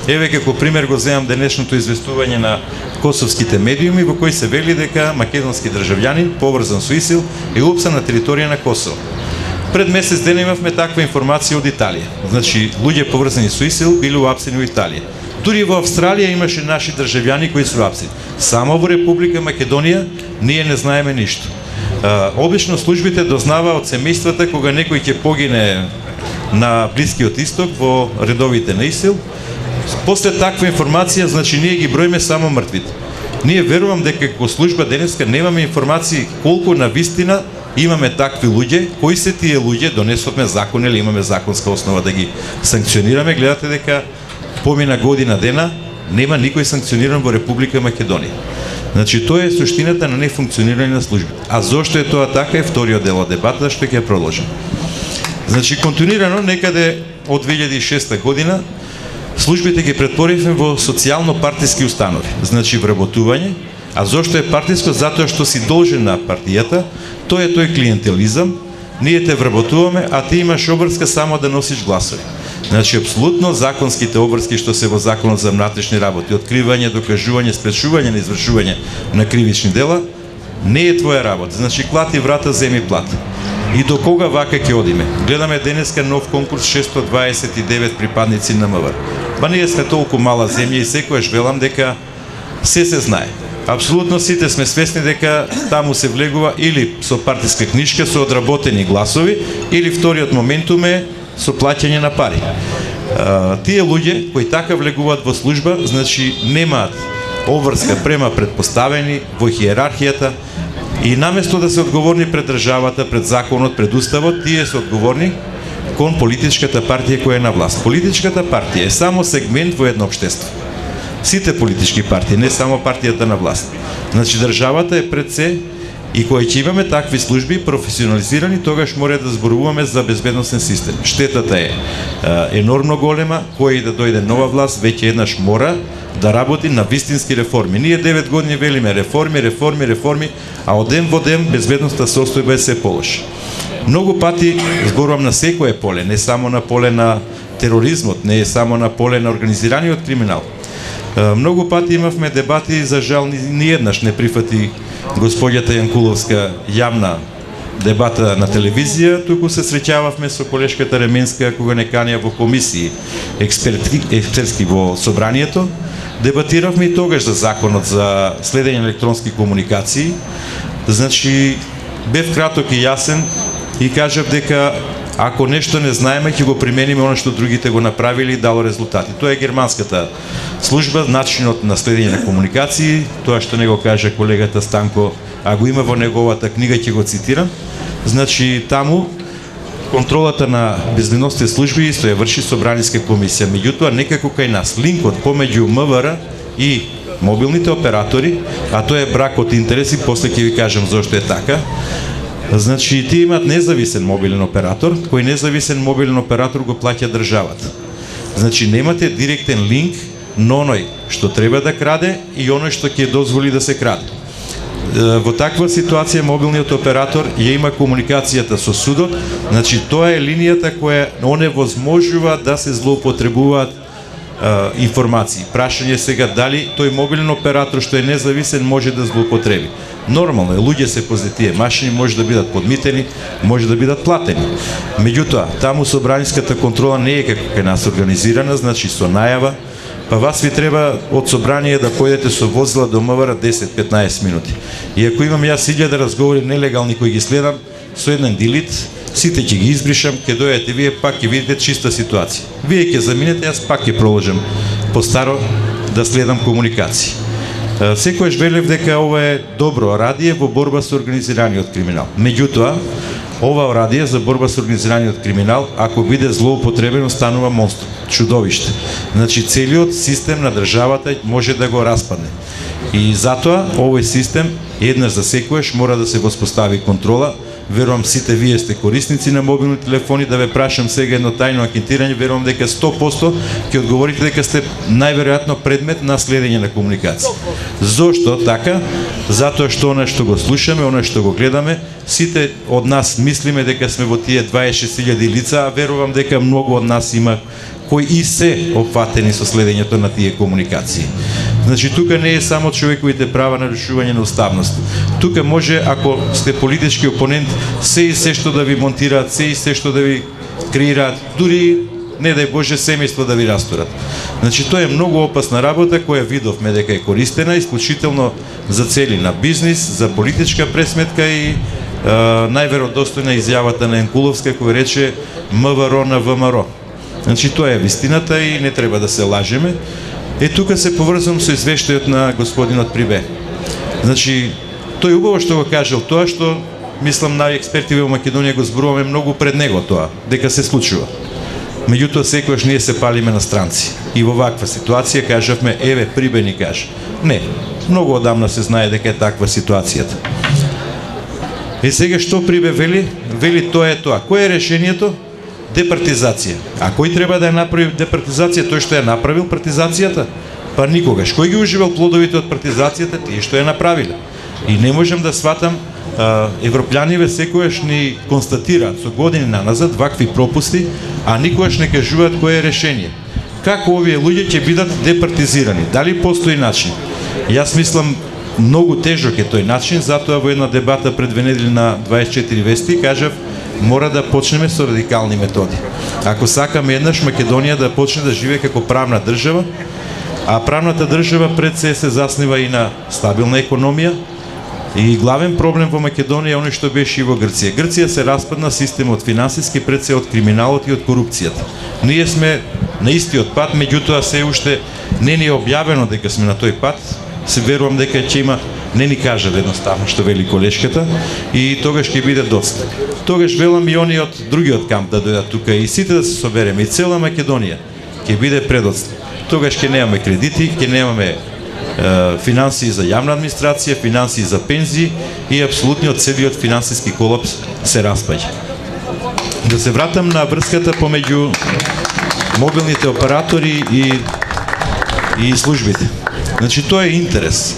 Еве како пример го земам денешното известување на косовските медиуми во кои се вели дека македонски државјанин поврзан со ИСИЛ е уапсен на територија на Косово. Пред месец дена имавме таква информација од Италија. Значи, луѓе поврзани со ИСИЛ били уапсени во Италија. Дури во Австралија имаше наши државјани кои се уапсени. Само во Република Македонија ние не знаеме ништо. Обично службите дознаваат од семејствата кога некој ќе погине на Блискиот исток во редовите на ИСИЛ. После таква информација, значи ние ги броиме само мртвите. Ние верувам дека како служба денеска немаме информации колку на вистина имаме такви луѓе, кои се тие луѓе, донесовме закон или имаме законска основа да ги санкционираме, гледате дека помина година дена, нема никој санкциониран во Република Македонија. Значи, тоа е суштината на нефункционирање на службите. А зошто е тоа така е вториот дел од дебата, што ќе продолжим. Значи, континуирано, некаде од 2006 година, службите ги претворивме во социјално-партиски установи. Значи, вработување. А зошто е партиско? Затоа што си должен на партијата, тоа е тој клиентелизам, ние те вработуваме, а ти имаш обврска само да носиш гласови. Значи, апсолутно законските обврски што се во Законот за внатрешни работи, откривање, докажување, спречување на извршување на кривични дела, не е твоја работа. Значи, клати врата, земи плата. И до кога вака ќе одиме? Гледаме денеска нов конкурс, 629 припадници на МВР. Ба ние сме толку мала земја и секојаш велам дека се знае. Апсолутно сите сме свесни дека таму се влегува или со партиска книшка, со одработени гласови, или вториот моментум е со плаќање на пари. Тие луѓе кои така влегуваат во служба, значи немаат обврска према предпоставени во хиерархијата и наместо да се одговорни пред државата, пред законот, пред уставот, тие се одговорни кон политичката партија која е на власт. Политичката партија е само сегмент во едно општество. Сите политички партии, не само партијата на власт. Значи државата е пред се и кој ќе имаме такви служби професионализирани, тогаш мора да зборуваме за безбедносен систем. Штетата е енормно голема, кој да дојде нова власт, веќе еднаш мора да работи на вистински реформи. Ние 9 години велиме реформи, а од ден во ден безбедноста состојба е се полоша. Многу пати зборувам на секое поле, не само на поле на тероризмот, не само на поле на организираниот криминал. Многу пати имавме дебати, за жал ни еднаш не прифати господјата Јанкуловска јавна дебата на телевизија, туку се среќававме со колешката Ременска кога не канија во комисии експертски во собранието. Дебатиравме и тогаш за законот за следење на електронски комуникации. Значи, бев краток и јасен и кажав дека ако нешто не знаеме, ќе го примениме оно што другите го направили и дало резултати. Тоа е германската служба, начинот на следење на комуникации, тоа што не го кажа колегата Станко, а го има во неговата книга, ќе го цитирам. Значи, таму контролата на безбедносните служби исто ја врши собраниска комисија. Меѓутоа, некако кај нас, линкот помеѓу МВР и мобилните оператори, а тоа е брак од интереси, после ќе ви кажам зошто е така. Значи, тие имаат независен мобилен оператор, кој независен мобилен оператор го плаќа државата. Значи, немате директен линк на оној што треба да краде и оној што ќе дозволи да се краде. Во таква ситуација мобилниот оператор ја има комуникацијата со судот, значи тоа е линијата која оневозможува да се злоупотребуваат информации. Прашање сега дали тој мобилен оператор што е независен може да злоупотреби. Нормално е, луѓе се позе тие машини, може да бидат подмитени, може да бидат платени. Меѓутоа, таму собраниската контрола не е како кај нас организирана, значи со најава, па вас ви треба од собрание да појдете со возила до МВР 10-15 минути. И ако имам јас 1000 разговори нелегални кои ги следам, со еден дилит, сите ќе ги избришам, ќе дојдете вие, пак ќе видите чиста ситуација. Вие ќе заминете, јас пак ќе продолжам по старо да следам комуникации. Секојаш велев дека ова е добро орадие во борба со организираниот криминал. Меѓутоа, ова орадие за борба со организираниот криминал, ако биде злоупотребено, станува монструм, чудовиште. Значи, целиот систем на државата може да го распадне. И затоа, овој систем, еднаш за секојаш, мора да се воспостави контрола. Верувам сите вие сте корисници на мобилни телефони, да ве прашам сега едно тајно анкетирање, верувам дека 100% ќе одговорите дека сте најверојатно предмет на следење на комуникација. Зошто така? Затоа што она што го слушаме, она што го гледаме, сите од нас мислиме дека сме во тие 26.000 лица, а верувам дека многу од нас има кои и се опфатени со следењето на тие комуникации. Значи, тука не е само човековите права нарушување на уставност. Тука може, ако сте политички опонент, се и се што да ви монтираат, се и се што да ви креираат, дури, не дај Боже, семејство да ви растурат. Значи, тоа е многу опасна работа, која видовме дека е користена, исклучително за цели на бизнис, за политичка пресметка и најверодостојна изјавата на Јанкуловска, која рече МВР на ВМРО. Значи, тоа е вистината и не треба да се лажеме. Тука се поврзам со извештајот на господинот Прибе. Значи, тој убаво што го кажал тоа што мислам на експерти во Македонија го зборуваме многу пред него тоа, дека се случува. Меѓутоа секогаш ние се палиме на странци. И во ваква ситуација кажавме, еве Прибе ни каже. Не, многу одамна се знае дека е таква ситуацијата. И сега што Прибе вели? Вели тоа е тоа. Кој е решението? Департизација. А кој треба да ја направи департизација? Тој што ја направил партизацијата? Па никогаш. Кој ги уживал плодовите од партизацијата? Тие што ја направиле. И не можам да сватам, европјаниве секогаш ни констатираат со години наназад вакви пропусти, а никогаш не кажуваат кое е решение. Како овие луѓе ќе бидат департизирани? Дали постои начин? Јас мислам многу тежок е тој начин, затоа во една дебата пред 2 недели на 24 вести кажав мора да почнеме со радикални методи. Ако сакаме еднаш Македонија да почне да живее како правна држава, а правната држава пред се заснива и на стабилна економија, и главен проблем во Македонија е оној што беше и во Грција. Грција се распадна системот финансиски пред се од криминалот и од корупцијата. Ние сме на истиот пат, меѓутоа се уште не ни е објавено дека сме на тој пат. Се верувам дека ќе има, не ни кажа едноставно што вели колешката, и тогаш ќе биде доста. Тогаш велам и они од другиот камп да дојдат тука и сите да се собереме, и цела Македонија ќе биде предоцна. Тогаш ќе немаме кредити, ќе немаме финансии за јавна администрација, финансии за пензии и апсолутниот целиот финансиски колапс се распаѓа. Да се вратам на врската помеѓу мобилните оператори и службите. Значи тоа е интерес.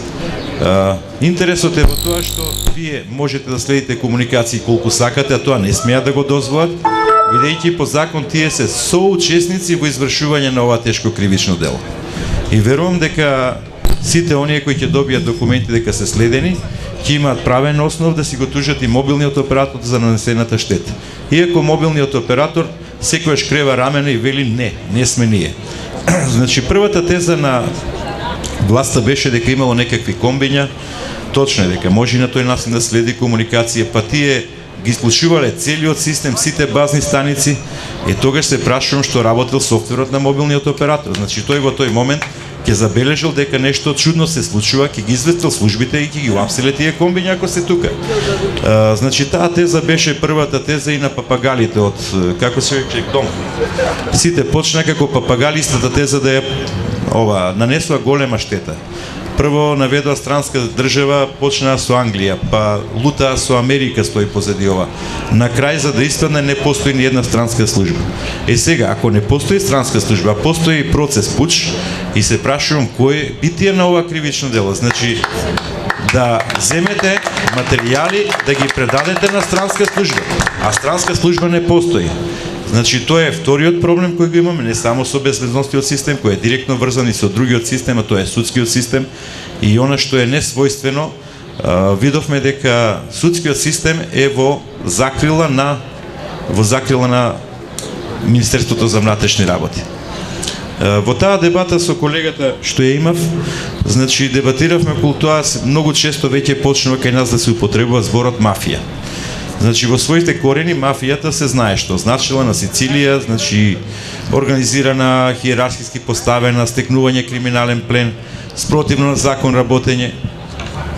Интересот е во тоа што вие можете да следите комуникации колку сакате, а тоа не смеат да го дозволат, бидејќи по закон тие се соучесници во извршување на ова тешко кривично дело. И верувам дека сите оние кои ќе добијат документи дека се следени, ќе имаат правен основ да си го тужат и мобилниот оператор за нанесената штета. Иако мобилниот оператор секојаш крева рамена и вели не сме ние. Значи првата теза на власта беше дека имало некакви комбиња, точно е дека може на тој начин да следи комуникација, па тие ги случувале целиот систем, сите базни станици, и тогаш се прашувам што работел софтверот на мобилниот оператор. Значи тој во тој момент ќе забележал дека нешто чудно се случува, ќе ги известил службите и ќе ги уапсиле тие комбиња ако се тука. Значи таа теза беше првата теза и на папагалите од, како се рече, Том. Сите почна како папагали, истата теза да ја нанесува голема штета. Прво наведува странска држава, почнаа со Англија, па лутаа со Америка, стои позади ова. На крај, за да испадне, не постои ни една странска служба. Сега, ако не постои странска служба, постои процес пуч, и се прашувам кој битие на ова кривично дело. Значи, да земете материјали, да ги предадете на странска служба, а странска служба не постои. Значи, тоа е вториот проблем кој го имаме, не само со безбедностниот систем, кој е директно врзан и со другиот систем, а тоа е судскиот систем. И она што е несвојствено, видовме дека судскиот систем е во закрила на Министерството за внатрешни работи. Во таа дебата со колегата што ја имав, значи дебатиравме околу тоа, многу често веќе почнува кај нас да се употребува зборот мафија. Значи во своите корени мафијата се знае што значила на Сицилија, значи организирана, хиерархиски поставена, стекнување криминален плен, спротивно на закон работење.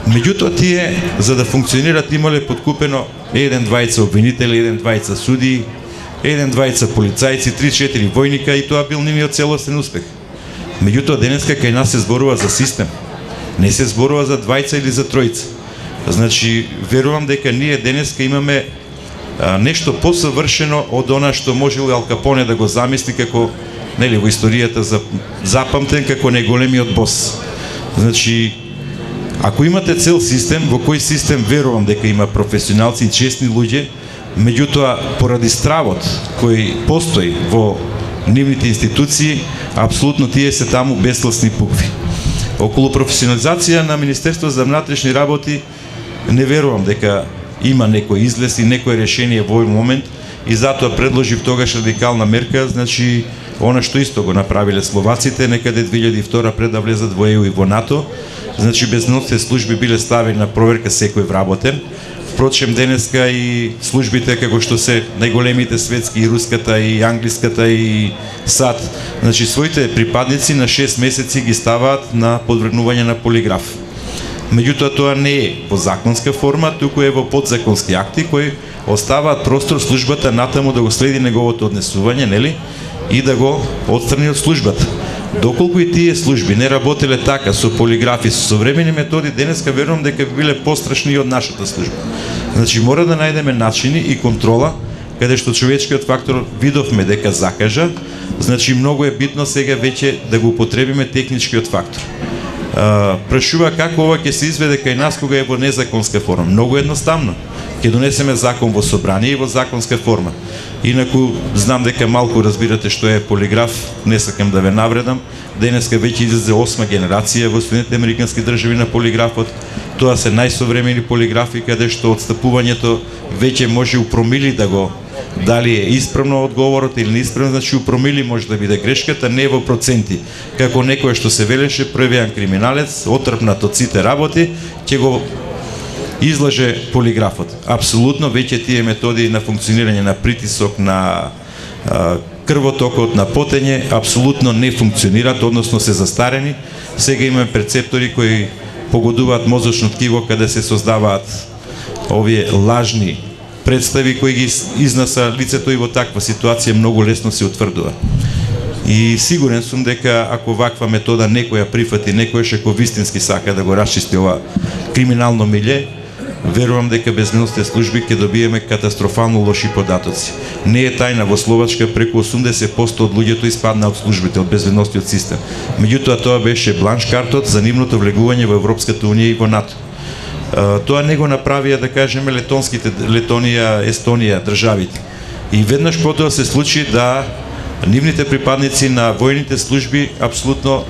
Меѓутоа тие за да функционират имале подкупено 1-2 обвинители, 1-2 судии, 1-2 полицајци, 3-4 војника, и тоа бил нивниот целосен успех. Меѓутоа денеска кај нас се зборува за систем. Не се зборува за двајца или за тројца. Значи, верувам дека ние денеска имаме нешто посавршено од она што можел Ал Капоне да го замисли како, нели, во историјата запамтен како најголемиот бос. Значи, ако имате цел систем, во кој систем верувам дека има професионалци и честни луѓе, меѓутоа поради стравот кој постои во нивните институции, апсолутно тие се таму бессласни пукви. Околу професионализација на Министерството за внатрешни работи не верувам дека има некој излез и некој решение во овој момент, и затоа предложив тогаш радикална мерка, значи она што исто го направиле словаците некаде 2002 пред да влезат во ЕУ и во НАТО. Значи безбедносните служби биле ставени на проверка секој вработен. Впрочем, денеска и службите како што се најголемите светски, и руската, и англиската, и САД, значи своите припадници на 6 месеци ги ставаат на подвргнување на полиграф. Меѓутоа тоа не е во законска форма, туку е во подзаконски акти кои оставаат простор службата натаму да го следи неговото однесување, нели? И да го отстрани од службата. Доколку и тие служби не работеле така со полиграфи, со современи методи, денеска верувам дека би биле пострашни и од нашата служба. Значи мора да најдеме начини и контрола каде што човечкиот фактор видовме дека закажа, значи многу е битно сега веќе да го употребиме техничкиот фактор. Прашува како ова ќе се изведе кај нас кога е во незаконска форма. Многу едноставно. Ќе донесеме закон во собрание и во законска форма. Инаку знам дека малку разбирате што е полиграф, не сакам да ве навредам. Денеска веќе излезе 8 генерација во Соединетите американски држави на полиграфот. Тоа се најсовремени полиграфи каде што отстапувањето веќе може у промили да го дали е исправно одговорот или неисправно, значи у промили може да биде грешката, не во проценти. Како некој што се велеше првиот криминалец, отрпнат од сите работи, ќе го излаже полиграфот. Апсолутно веќе тие методи на функционирање на притисок, на крвотокот, на потење, апсолутно не функционираат, односно се застарени. Сега имаме прецептори кои погодуваат мозочно ткиво каде се создаваат овие лажни представи кои ги изнаса лицето и во таква ситуација многу лесно се утврдува. И сигурен сум дека ако ваква метода некоја прифати, некој ако вистински сака да го расчисти ова криминално милје, верувам дека безбедносните служби ќе добиеме катастрофално лоши податоци. Не е тајна, во Словачка преку 80% од луѓето испадна од службите, од безбедносниот систем. Меѓутоа тоа беше бланш картот за нивното влегување во Европската унија и во НАТО. Тоа не го направија, да кажеме, Летонија, Естонија, државите. И веднаш потоа се случи да нивните припадници на војните служби апсолутно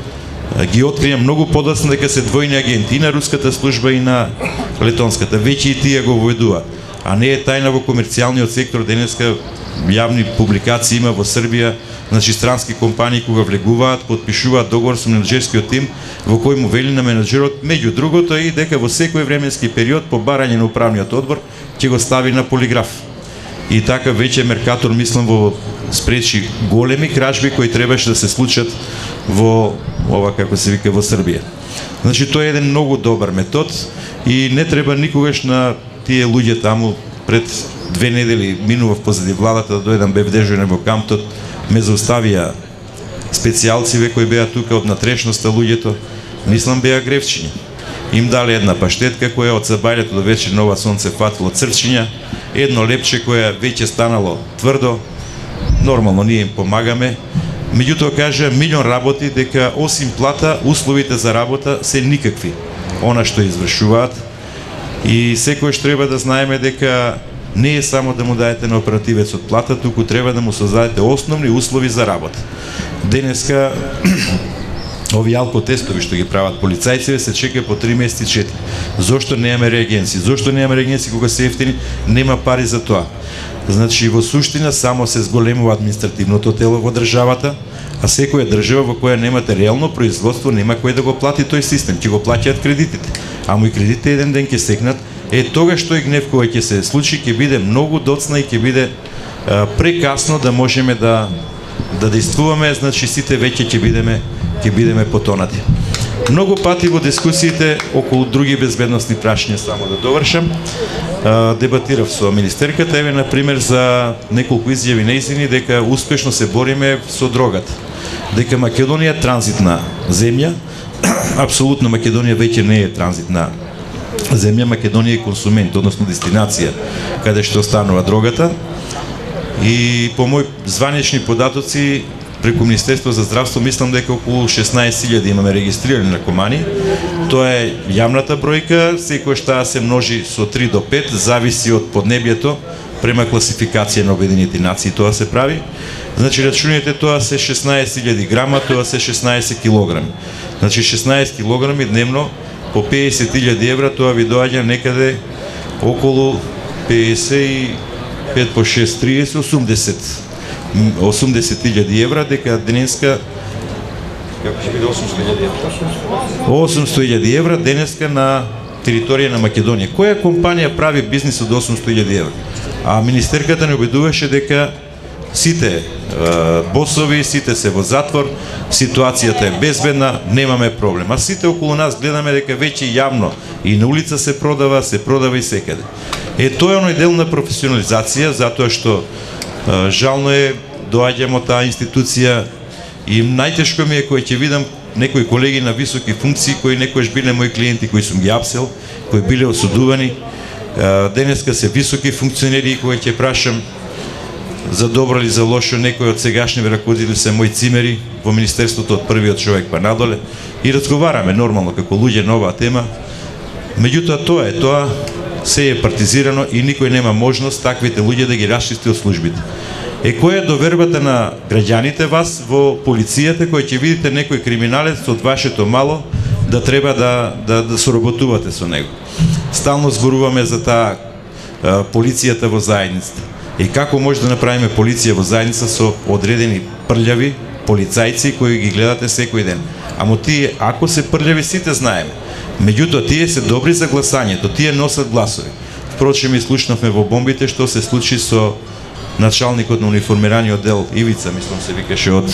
ги открија многу подоцна дека се двојни агенти и на руската служба и на летонската. Веќе и тие го воведува. А не е тајна во комерцијалниот сектор, денеска јавни публикации има во Србија, значи странски компании кога влегуваат, подпишуваат договор со менаџерскиот тим во кој му вели на менаџерот меѓу другото и дека во секој временски период по барање на управниот одбор ќе го стави на полиграф. И така веќе Меркатор, мислам, во спречи големи кражби кои требаше да се случат во ова, како се вика, во Србија. Значи тоа е еден многу добар метод и не треба никогаш на тие луѓе таму. Пред 2 недели минував позади владата да дојдам, бев дежурен во камптот, ме зауставија специјалциве кои беа тука од натрешноста луѓето, мислам беа гревчиња. Им дали една паштетка која од сабајлето до вечер нова сонце фатило црчиња, едно лепче која веќе станало тврдо. Нормално ние им помагаме. Меѓутоа кажа милион работи дека осим плата, условите за работа се никакви. Она што извршуваат. И секојаш треба да знаеме дека не е само да му даете на оперативецот плата, туку треба да му создадете основни услови за работа. Денеска овие алкотестови што ги прават полицајците се чека по 3 месеци 4. Зошто немаме реагенци? Зошто немаме реагенци кога се ефтини? Нема пари за тоа. Значи во суштина само се зголемува административното тело во државата, а секоја држава во која немате реално производство нема кој да го плати тој систем, ќе го плаќаат кредитите. Ама и кредитите еден ден ќе секнат. Тогаш тој гнев кој ќе се случи ќе биде многу доцна и ќе биде прекасно да можеме да действуваме, значи сите веќе ќе бидеме потонати. Многу пати во дискусиите околу други безбедносни прашања, само да довршам, дебатирав со министерката, еве на пример за неколку изјави нејзини дека успешно се бориме со дрогата. Дека Македонија е транзитна земја, апсолутно Македонија веќе не е транзитна земја, Македонија е консумент, односно дестинација каде што останува дрогата. И по мои званични податоци преку Министерство за здравство мислам дека околу 16.000 имаме регистрирани наркомани. Тоа е јавната бројка, секојаш таа се множи со 3 до 5, зависи од поднебјето, према класификација на Обединетите нации тоа се прави. Значи рачуните тоа се 16.000 грама, тоа се 16 килограми. Значи 16 килограми дневно по 50.000 евра, тоа ви доаѓа некаде околу 55 по 6, 30, 80.000 евра, дека денеска како ќе биде 800.000 евра. 800.000 евра денеска на територија на Македонија. Која компанија прави бизнис од 800.000 евра? А министерката не убедуваше дека сите босови, сите се во затвор, ситуацијата е безбедна, немаме проблем. А сите околу нас гледаме дека веќе јавно и на улица се продава и секаде. Тоа е оној дел на професионализација, затоа што жално е доаѓам од таа институција и најтешко ми е кој ќе видам некои колеги на високи функции кои некојаш биле мои клиенти кои сум ги апсел, кои биле осудувани. Денеска се високи функционери кои ќе прашам за добро или за лошо, некои од сегашни раководители се мои цимери во Министерството од првиот човек па надоле и разговараме нормално како луѓе на оваа тема. Меѓутоа тоа се е партизирано и никој нема можност таквите луѓе да ги расчисти од службите. Која е довербата на граѓаните вас во полицијата кој ќе видите некој криминалец од вашето мало да треба да соработувате со него. Стално зборуваме за таа полицијата во заедницата. Како може да направиме полиција во заедница со одредени прљави полицајци кои ги гледате секој ден. Амо тие, ако се прљави, сите знаеме. Меѓутоа, тие се добри за гласањето, тие носат гласови. Впрочем, и слушнавме во бомбите што се случи со началникот на униформираниот дел Ивица, мислам се викаше од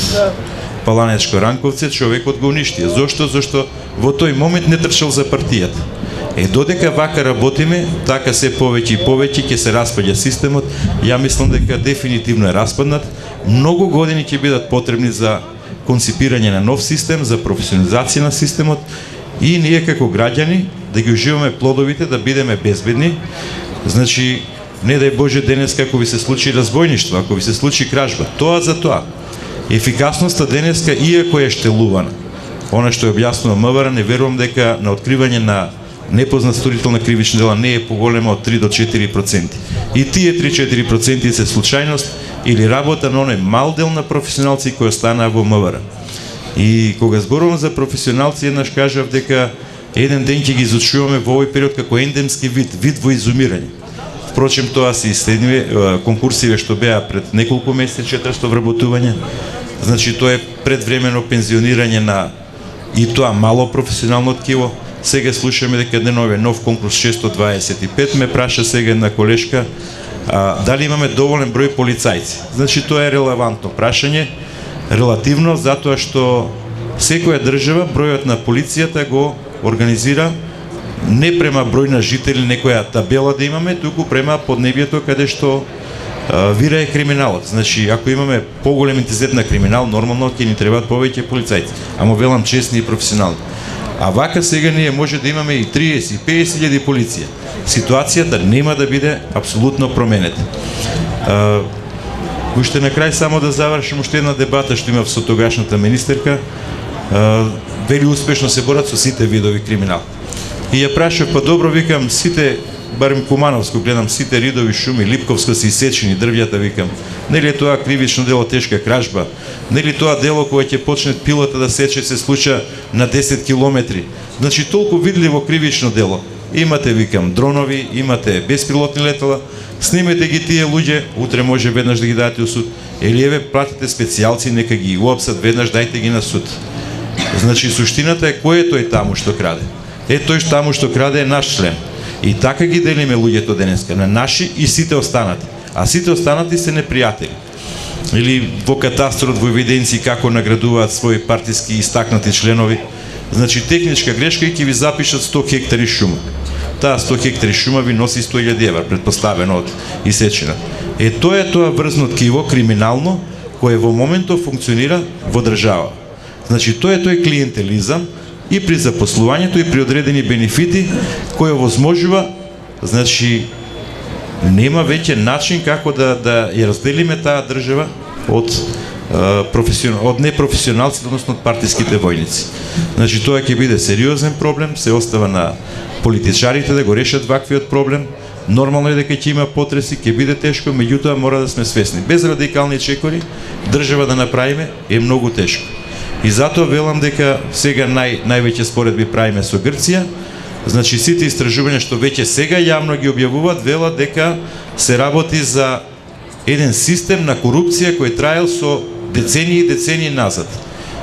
Паланечко Ранковце, човекот го уништија. Зошто? Зошто во тој момент не трчал за партијата. Додека вака работиме, така се повеќе и повеќе ќе се распаѓа системот. Ја мислам дека дефинитивно е распаднат. Многу години ќе бидат потребни за конципирање на нов систем, за професионализација на системот и ние како граѓани да ги уживаме плодовите, да бидеме безбедни. Значи, не дај Боже денес како ви се случи разбојништво, ако ви се случи кражба. Тоа за тоа. Ефикасноста денеска, иако е штелувана, она што е објаснува МВР, не верувам дека на откривање на непознат сторител на кривични дела не е поголема од 3 до 4%. И тие 3-4% се случајност или работа на оној мал дел на професионалци кои останаа во МВР. И кога зборувам за професионалци, еднаш кажав дека еден ден ќе ги изучуваме во овој период како ендемски вид во изумирање. Впрочем, тоа се исследни конкурсиве што беа пред неколку месеци 400 вработувања. Значи, тоа е предвремено пензионирање на и тоа мало професионално ткиво. Сега слушаме дека денове нов конкурс 625, ме праша сега една колешка дали имаме доволен број полицајци. Значи, тоа е релевантно прашање, релативно, затоа што секоја држава бројот на полицијата го организира не према број на жители, некоја табела да имаме, туку према поднебието каде што вирае криминалот. Значи, ако имаме поголем интензитет на криминал, нормално ќе ни требаат повеќе полицајци, ама велам честни и професионални. А вака сега ние може да имаме и 30 и 50 илјади полиција. Ситуацијата нема да биде апсолутно променета. Уште на крај само да завршим уште една дебата што имав со тогашната министерка. Вели успешно се борат со сите видови криминал. И ја прашав, па добро, викам, сите, барем Кумановско гледам, сите ридови шуми, Липковско се исечени дрвјата, викам. Нели е тоа кривично дело, тешка кражба? Нели тоа дело кое ќе почне пилата да сече се случа на 10 километри? Значи, толку видливо кривично дело. Имате, викам, дронови, имате беспилотни летала, снимете ги тие луѓе, утре може веднаш да ги дадете у суд. Или еве, платите специјалци, нека ги уапсат веднаш, дајте ги на суд. Значи, суштината е кој е тој таму што краде. Тој таму што краде е наш член. И така ги делиме луѓето денеска, на наши и сите останати. А сите останати се непријатели. Или во катастрот, во евиденции како наградуваат своји партиски истакнати членови. Значи, техничка грешка и ќе ви запишат 100 хектари шума. Таа 100 хектари шума ви носи 100.000 евра, предпоставено од исечена. Тоа е тоа врзно ткиво, криминално, кое во моментот функционира во држава. Значи, тоа е тој клиентелизам и при запослувањето и при одредени бенефити кој овозможува, значи, нема веќе начин како да ја разделиме таа држава од непрофесионалците, односно од партиските војници. Значи, тоа ќе биде сериозен проблем, се остава на политичарите да го решат ваквиот проблем. Нормално е дека ќе има потреси, ќе биде тешко, меѓутоа мора да сме свесни. Без радикални чекори држава да направиме е многу тешко. И затоа велам дека сега највеќе споредби правиме со Грција. Значи, сите истражувања што веќе сега јавно ги објавуваат, велат дека се работи за еден систем на корупција кој траел со децении и децении назад.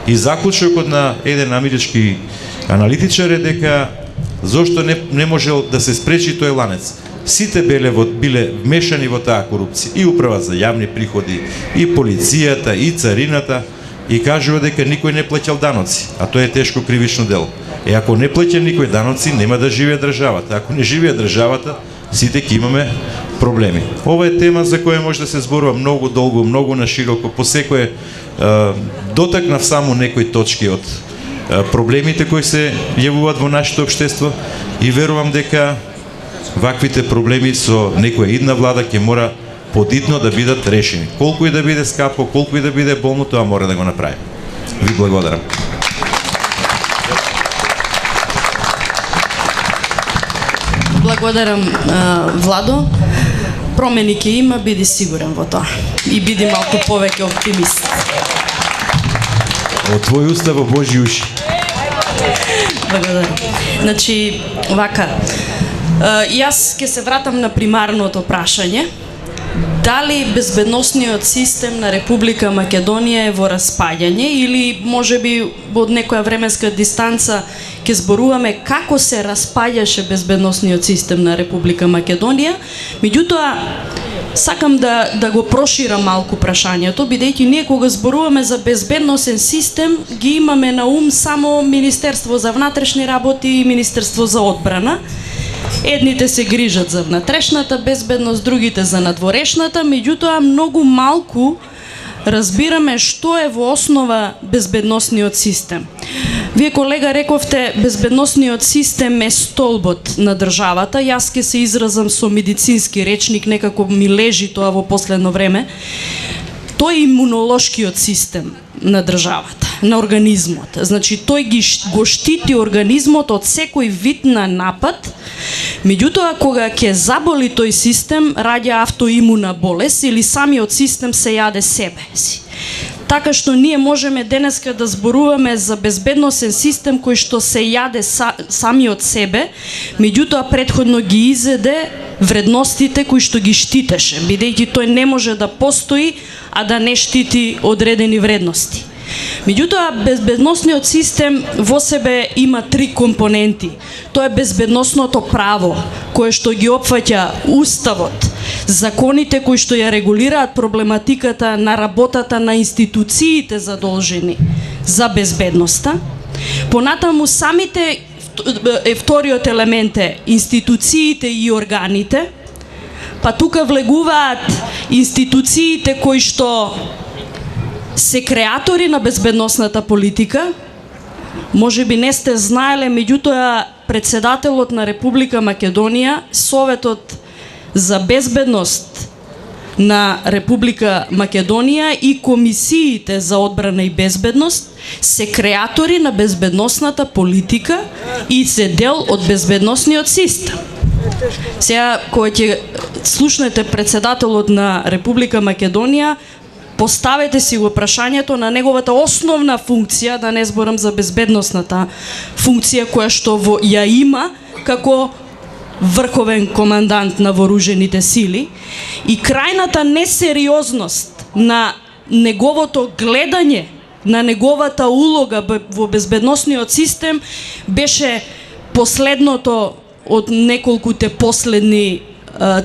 И заклучокот на еден амерички аналитичар е дека зошто не можел да се спречи тој ланец. сите биле вмешани во таа корупција, и управа за јавни приходи, и полицијата, и царината, и кажува дека никој не плаќал даноци, а тоа е тешко кривично дело. Ако не плаќа никој даноци, нема да живее државата. Ако не живее државата, сите ќе имаме проблеми. Ова е тема за која може да се зборува многу долго, многу нашироко, по секое дотакнав само некои точки од проблемите кои се јавуваат во нашето општество и верувам дека ваквите проблеми со некоја идна влада ќе мора подитно да бидат решени. Колку и да биде скапо, колку и да биде болно, тоа мора да го направи. Ви благодарам. Благодарам, Владо. Промени ќе има, биди сигурен во тоа. И биди малку повеќе оптимист. Од твој уста во Божји уши. Благодарам. Значи, вака, јас ќе се вратам на примарното прашање. Дали безбедносниот систем на Република Македонија е во распаѓање или можеби од некоја временска дистанца ќе зборуваме како се распаѓаше безбедносниот систем на Република Македонија. Меѓутоа, сакам да го проширам малку прашањето, бидејќи ние кога зборуваме за безбедносен систем, ги имаме на ум само Министерство за внатрешни работи и Министерство за одбрана. Едните се грижат за внатрешната безбедност, другите за надворешната, меѓутоа многу малку разбираме што е во основа безбедносниот систем. Вие, колега, рековте безбедносниот систем е столбот на државата. Јас ќе се изразам со медицински речник, некако ми лежи тоа во последно време. Тој е имунолошкиот систем на државата, на организмот. Значи, тој го штити организмот од секој вид на напад. Меѓутоа, кога ќе заболи тој систем, раѓа автоимуна болест или самиот систем се јаде себе си. Така што ние можеме денеска да зборуваме за безбедносен систем кој што се јаде самиот себе, меѓутоа претходно ги изеде вредностите кои што ги штитеше, бидејќи тој не може да постои, а да не штити одредени вредности. Меѓутоа, безбедносниот систем во себе има три компоненти. Тоа е безбедносното право, кое што ги опфаќа Уставот, законите кои што ја регулираат проблематиката на работата на институциите задолжени за безбедноста. Понатаму самите, вториот елемент е институциите и органите, па тука влегуваат институциите кои што се креатори на безбедносната политика. Можеби не сте знаеле, меѓутоа председателот на Република Македонија, Советот за безбедност на Република Македонија и комисиите за одбрана и безбедност се креатори на безбедносната политика и се дел од безбедносниот систем. Сега, кога ќе слушнете председателот на Република Македонија, поставете си го прашањето на неговата основна функција, да не зборам за безбедносната функција која што ја има како врховен командант на вооружените сили, и крајната несериозност на неговото гледање на неговата улога во безбедносниот систем беше последното од неколкуте последни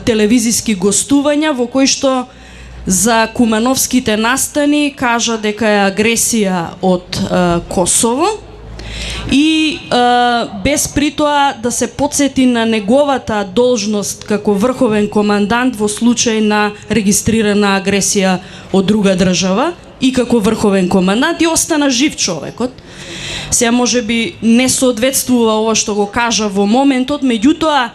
телевизиски гостувања во кои што за кумановските настани кажа дека е агресија од Косово и без притоа да се потсети на неговата должност како врховен командант во случај на регистрирана агресија од друга држава и како врховен командант, и остана жив човекот. Сега можеби не соодветствува ова што го кажа во моментот, меѓутоа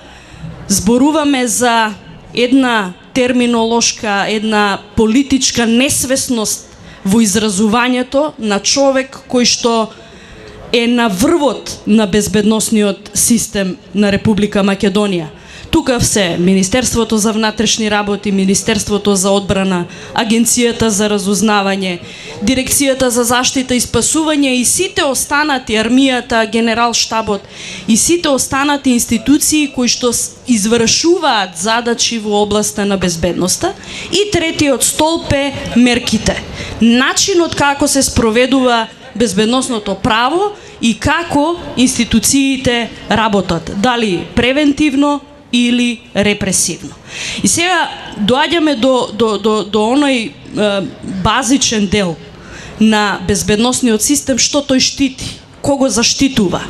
зборуваме за една терминолошка, една политичка несвесност во изразувањето на човек кој што е на врвот на безбедносниот систем на Република Македонија. Тука се Министерството за внатрешни работи, Министерството за одбрана, Агенцијата за разузнавање, Дирекцијата за заштита и спасување и сите останати, армијата, Генерал-штабот и сите останати институции кои што извршуваат задачи во областа на безбедноста. И третиот столб е мерките. Начинот како се спроведува безбедносното право и како институциите работат. Дали превентивно или репресивно. И сега доаѓаме до оној базичен дел на безбедносниот систем, што тој штити, кого заштитува.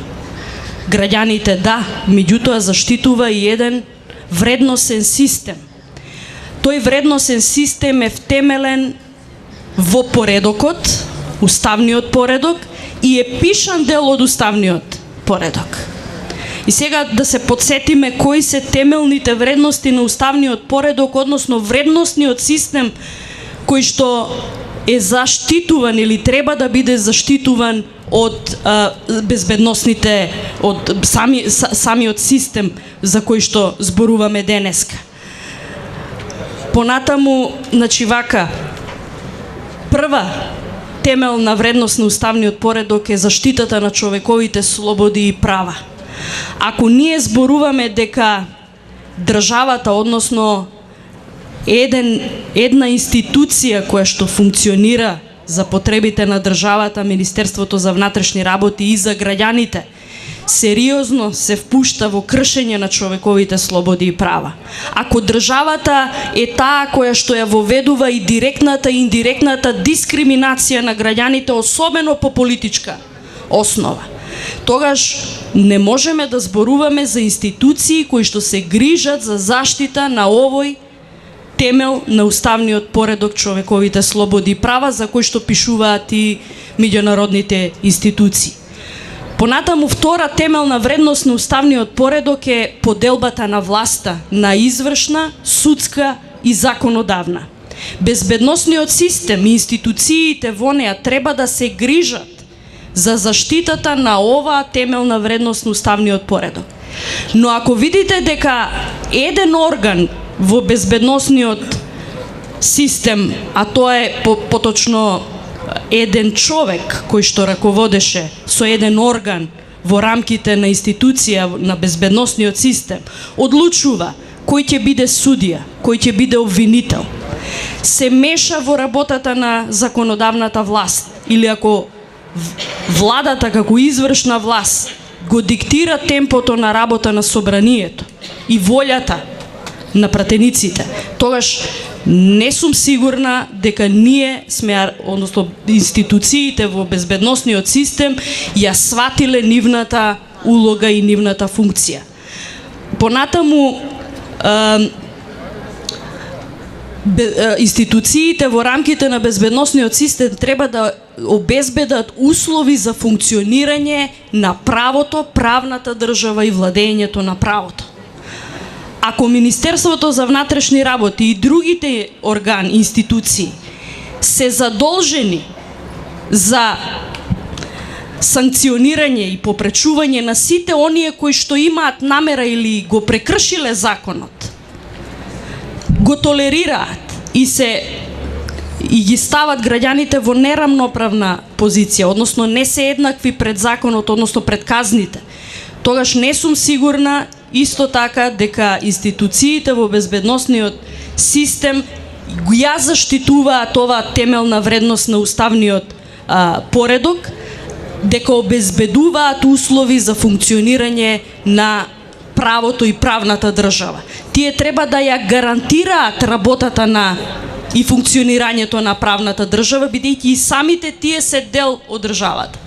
Граѓаните да, меѓутоа заштитува и еден вредносен систем. Тој вредносен систем е втемелен во поредокот, уставниот поредок, и е пишан дел од уставниот поредок. И сега да се подсетиме кои се темелните вредности на уставниот поредок, односно вредносниот систем кој што е заштитуван или треба да биде заштитуван од безбедносните, од самиот систем за кој што зборуваме денеска. Понатаму, значи вака, прва темелна вредност на уставниот поредок е заштитата на човековите слободи и права. Ако ние зборуваме дека државата, односно една институција која што функционира за потребите на државата, Министерството за внатрешни работи и за граѓаните, сериозно се впушта во кршење на човековите слободи и права. Ако државата е таа која што ја воведува и директната и индиректната дискриминација на граѓаните, особено по политичка основа, тогаш не можеме да зборуваме за институции кои што се грижат за заштита на овој темел на уставниот поредок, човековите слободи и права, за кои што пишуваат и меѓународните институции. Понатаму, втора темелна вредност на уставниот поредок е поделбата на власта на извршна, судска и законодавна. Безбедносниот систем и институциите во неа треба да се грижат за заштитата на оваа темелна вредност на уставниот поредок. Но ако видите дека еден орган во безбедносниот систем, а тоа е поточно еден човек кој што раководеше со еден орган во рамките на институција на безбедносниот систем, одлучува кој ќе биде судија, кој ќе биде обвинител, се меша во работата на законодавната власт, или ако владата како извршна власт го диктира темпото на работа на собранието и волјата на пратениците, тогаш не сум сигурна дека ние сме, односно институциите во безбедносниот систем ја сватиле нивната улога и нивната функција. Понатаму, институциите во рамките на безбедносниот систем треба да обезбедат услови за функционирање на правото, правната држава и владењето на правото. Ако Министерството за внатрешни работи и другите органи, институции се задолжени за санкционирање и попречување на сите оние кои што имаат намера или го прекршиле законот, го толерираат и ги стават граѓаните во нерамноправна позиција, односно не се еднакви пред законот, односно пред казните, тогаш не сум сигурна исто така дека институциите во безбедносниот систем ја заштитуваат оваа темелна вредност на уставниот поредок, дека обезбедуваат услови за функционирање на правото и правната држава. Тие треба да ја гарантираат работата на и функционирањето на правната држава, бидејќи и самите тие се дел од државата.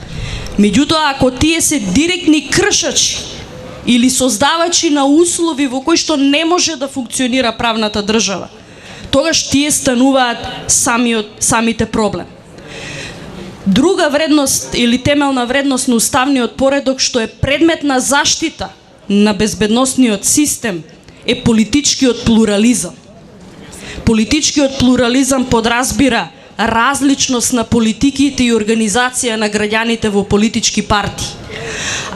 Меѓутоа, ако тие се директни кршачи или создавачи на услови во кои што не може да функционира правната држава, тогаш тие стануваат самите проблем. Друга вредност или темелна вредност на уставниот поредок што е предмет на заштита на безбедносниот систем е политичкиот плурализам. Политичкиот плурализам подразбира различност на политиките и организација на граѓаните во политички партии.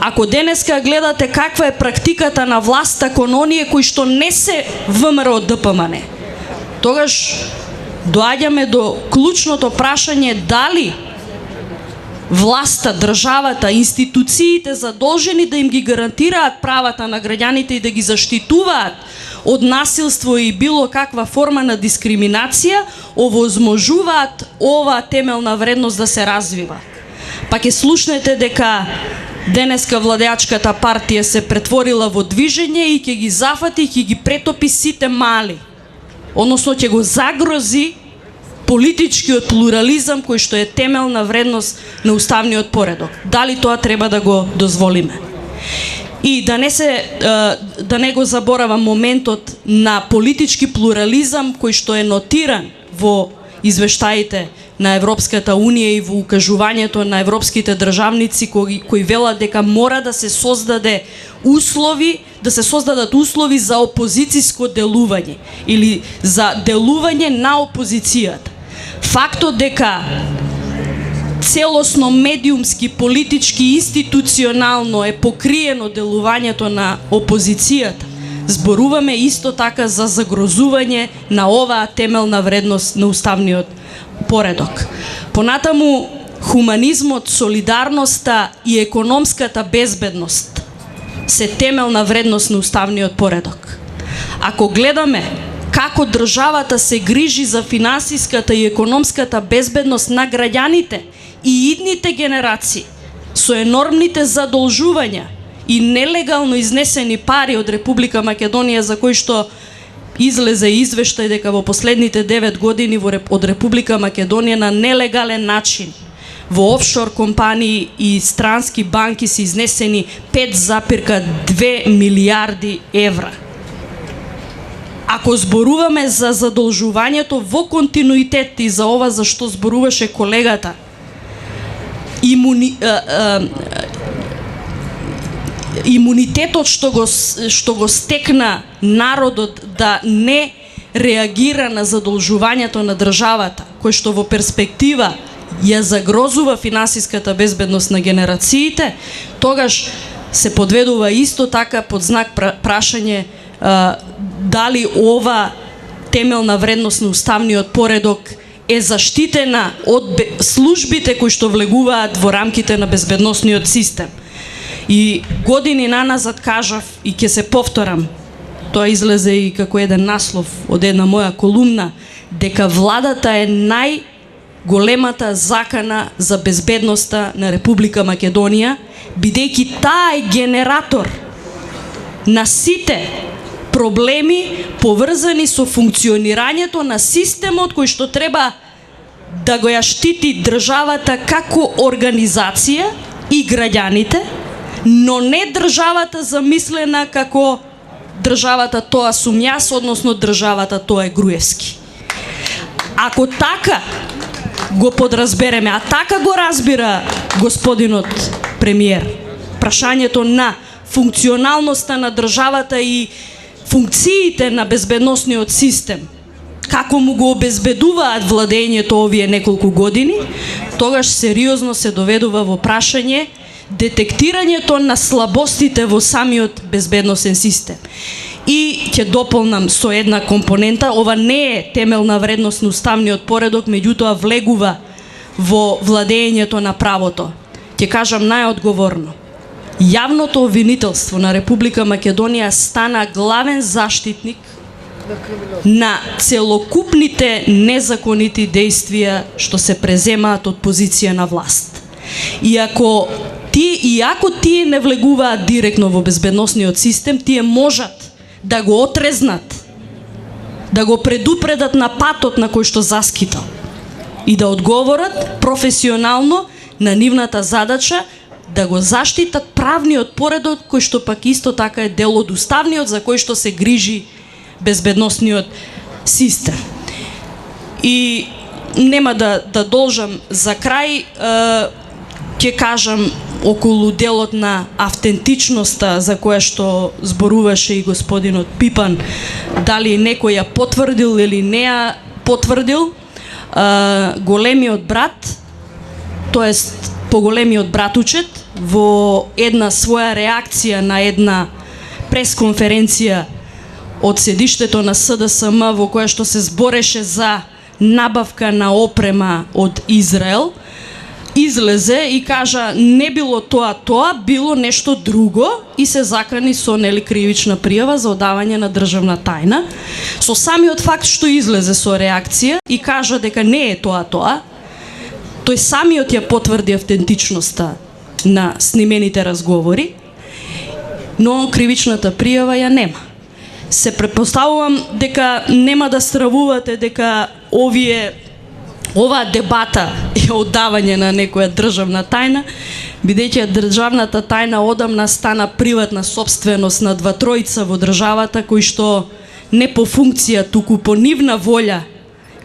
Ако денеска гледате каква е практиката на власта кон оние кои што не се ВМРО ДПМН, тогаш доаѓаме до клучното прашање дали власта, државата, институциите задолжени да им ги гарантираат правата на граѓаните и да ги заштитуваат од насилство и било каква форма на дискриминација, овозможуваат оваа темелна вредност да се развива. Па ќе слушнете дека денеска владеачката партија се претворила во движење и ќе ги зафати и ќе ги претопи сите мали. Односно ќе го загрози политичкиот плурализам кој што е темелна вредност на уставниот поредок. Дали тоа треба да го дозволиме? И да не го заборава моментот на политички плурализам кој што е нотиран во извештаите на Европската Унија и во укажувањето на европските државници кои велат дека мора да се создадат услови за опозицијско делување или за делување на опозицијата. Фактот дека целосно медиумски, политички, институционално е покриено делувањето на опозицијата, зборуваме исто така за загрозување на оваа темелна вредност на уставниот поредок. Понатаму, хуманизмот, солидарноста и економската безбедност се темелна вредност на уставниот поредок. Ако гледаме како државата се грижи за финансиската и економската безбедност на граѓаните и идните генерации со енормните задолжувања и нелегално изнесени пари од Република Македонија, за кои што излезе извештај дека во последните 9 години од Република Македонија на нелегален начин во офшор компании и странски банки се изнесени 5,2 милиарди евра. Ако зборуваме за задолжувањето во континуитет и за ова за што зборуваше колегата, имунитетот што го стекна народот да не реагира на задолжувањето на државата, кој што во перспектива ја загрозува финансиската безбедност на генерациите, тогаш се подведува исто така под знак прашање дали ова темелна вредност на уставниот поредок е заштитена од службите кои што влегуваат во рамките на безбедносниот систем. И години наназад кажав и ќе се повторам, тоа излезе и како еден наслов од една моја колумна, дека владата е најголемата закана за безбедноста на Република Македонија, бидејќи таа е генератор на сите проблеми поврзани со функционирањето на системот кој што треба да го ја штити државата како организација и граѓаните, но не државата замислена како државата тоа сум јас, односно државата тоа е Груевски. Ако така го подразбереме, а така го разбира господинот премиер, прашањето на функционалноста на државата и функциите на безбедносниот систем, како му го обезбедуваат владењето овие неколку години, тогаш сериозно се доведува во прашање детектирањето на слабостите во самиот безбедносен систем. И ќе дополнам со една компонента, ова не е темелна вредност на уставниот поредок, меѓутоа влегува во владењето на правото. Ќе кажам најодговорно. Јавното обвинителство на Република Македонија стана главен заштитник на целокупните незаконити действија што се преземаат од позиција на власт. Иако тие не влегуваат директно во безбедносниот систем, тие можат да го отрезнат, да го предупредат на патот на кој што заскитал и да одговорат професионално на нивната задача да го заштитат правниот поредок кој што пак исто така е дел од уставниот за кој што се грижи безбедносниот систем. И нема да должам за крај, ќе кажам околу делот на автентичноста за која што зборуваше и господинот Пипан, дали некој ја потврдил или не ја потврдил, големиот брат, тоест поголемиот братучет, во една своја реакција на една пресконференција од седиштето на СДСМ во која што се збореше за набавка на опрема од Израел, излезе и кажа не било тоа, било нешто друго и се закани со кривична пријава за одавање на државна тајна. Со самиот факт што излезе со реакција и кажа дека не е тоа, тој самиот ја потврди автентичноста на снимените разговори, но кривичната пријава ја нема. Се претпоставувам дека нема да стравувате дека оваа дебата е оддавање на некоја државна тајна, бидејќи државната тајна одамна стана приватна сопственост на два-тројца во државата кои што не по функција, туку по нивна волја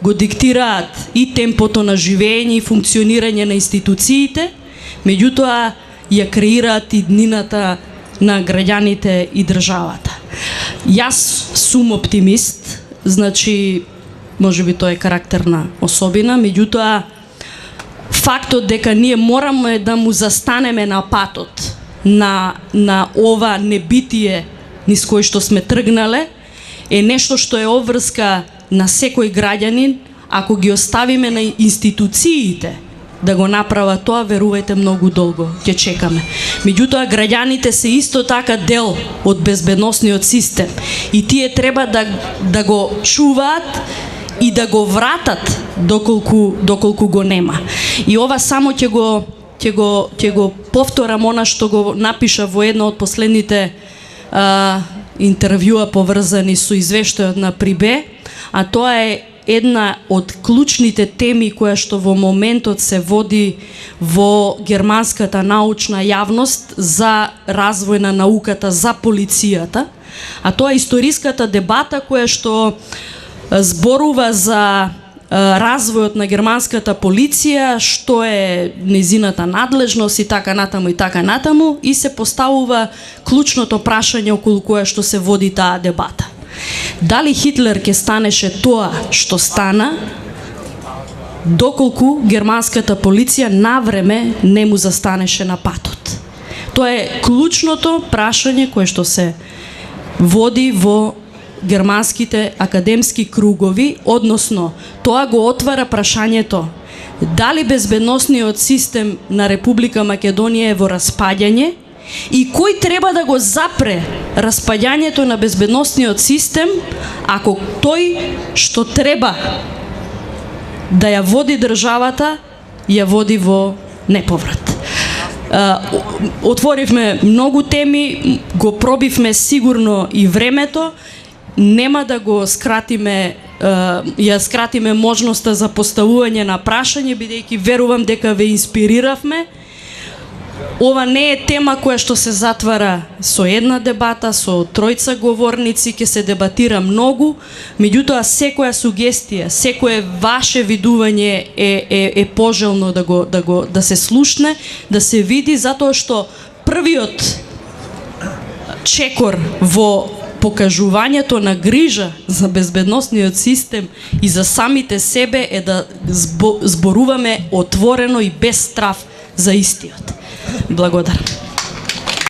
го диктираат и темпото на живење и функционирање на институциите, меѓутоа ја креираат и днината на граѓаните и државата. Јас сум оптимист, значи можеби тоа е карактерна особина, меѓутоа фактот дека ние мораме да му застанеме на патот на ова небитие низ кој што сме тргнале е нешто што е обврска на секој граѓанин. Ако ги оставиме на институциите да го направат тоа, верувајте, многу долго ќе чекаме. Меѓутоа, граѓаните се исто така дел од безбедносниот систем и тие треба да го чуваат и да го вратат доколку го нема. И ова само ќе го повторам она што го напиша во едно од последните интервјуа поврзани со извештајот на Прибе, а тоа е една од клучните теми која што во моментот се води во германската научна јавност за развој на науката за полицијата, а тоа е историската дебата која што зборува за развојот на германската полиција, што е незината надлежност и така натаму и се поставува клучното прашање околу кое што се води таа дебата. Дали Хитлер ќе станеше тоа што стана, доколку германската полиција навреме не му застанеше на патот? Тоа е клучното прашање кое што се води во германските академски кругови, односно тоа го отвара прашањето дали безбедносниот систем на Република Македонија е во распаѓање и кој треба да го запре распаѓањето на безбедносниот систем ако тој што треба да ја води државата ја води во неповрат. Отворивме многу теми, го пробивме сигурно и времето, нема да го скратиме, ја скратиме можноста за поставување на прашање, бидејќи верувам дека ве инспириравме. Ова не е тема која што се затвара со една дебата, со тројца говорници, ќе се дебатира многу, меѓутоа секоја сугестија, секое ваше видување е пожелно да се слушне, да се види, затоа што првиот чекор во покажувањето на грижа за безбедносниот систем и за самите себе е да зборуваме отворено и без страв за истиот. Благодарам.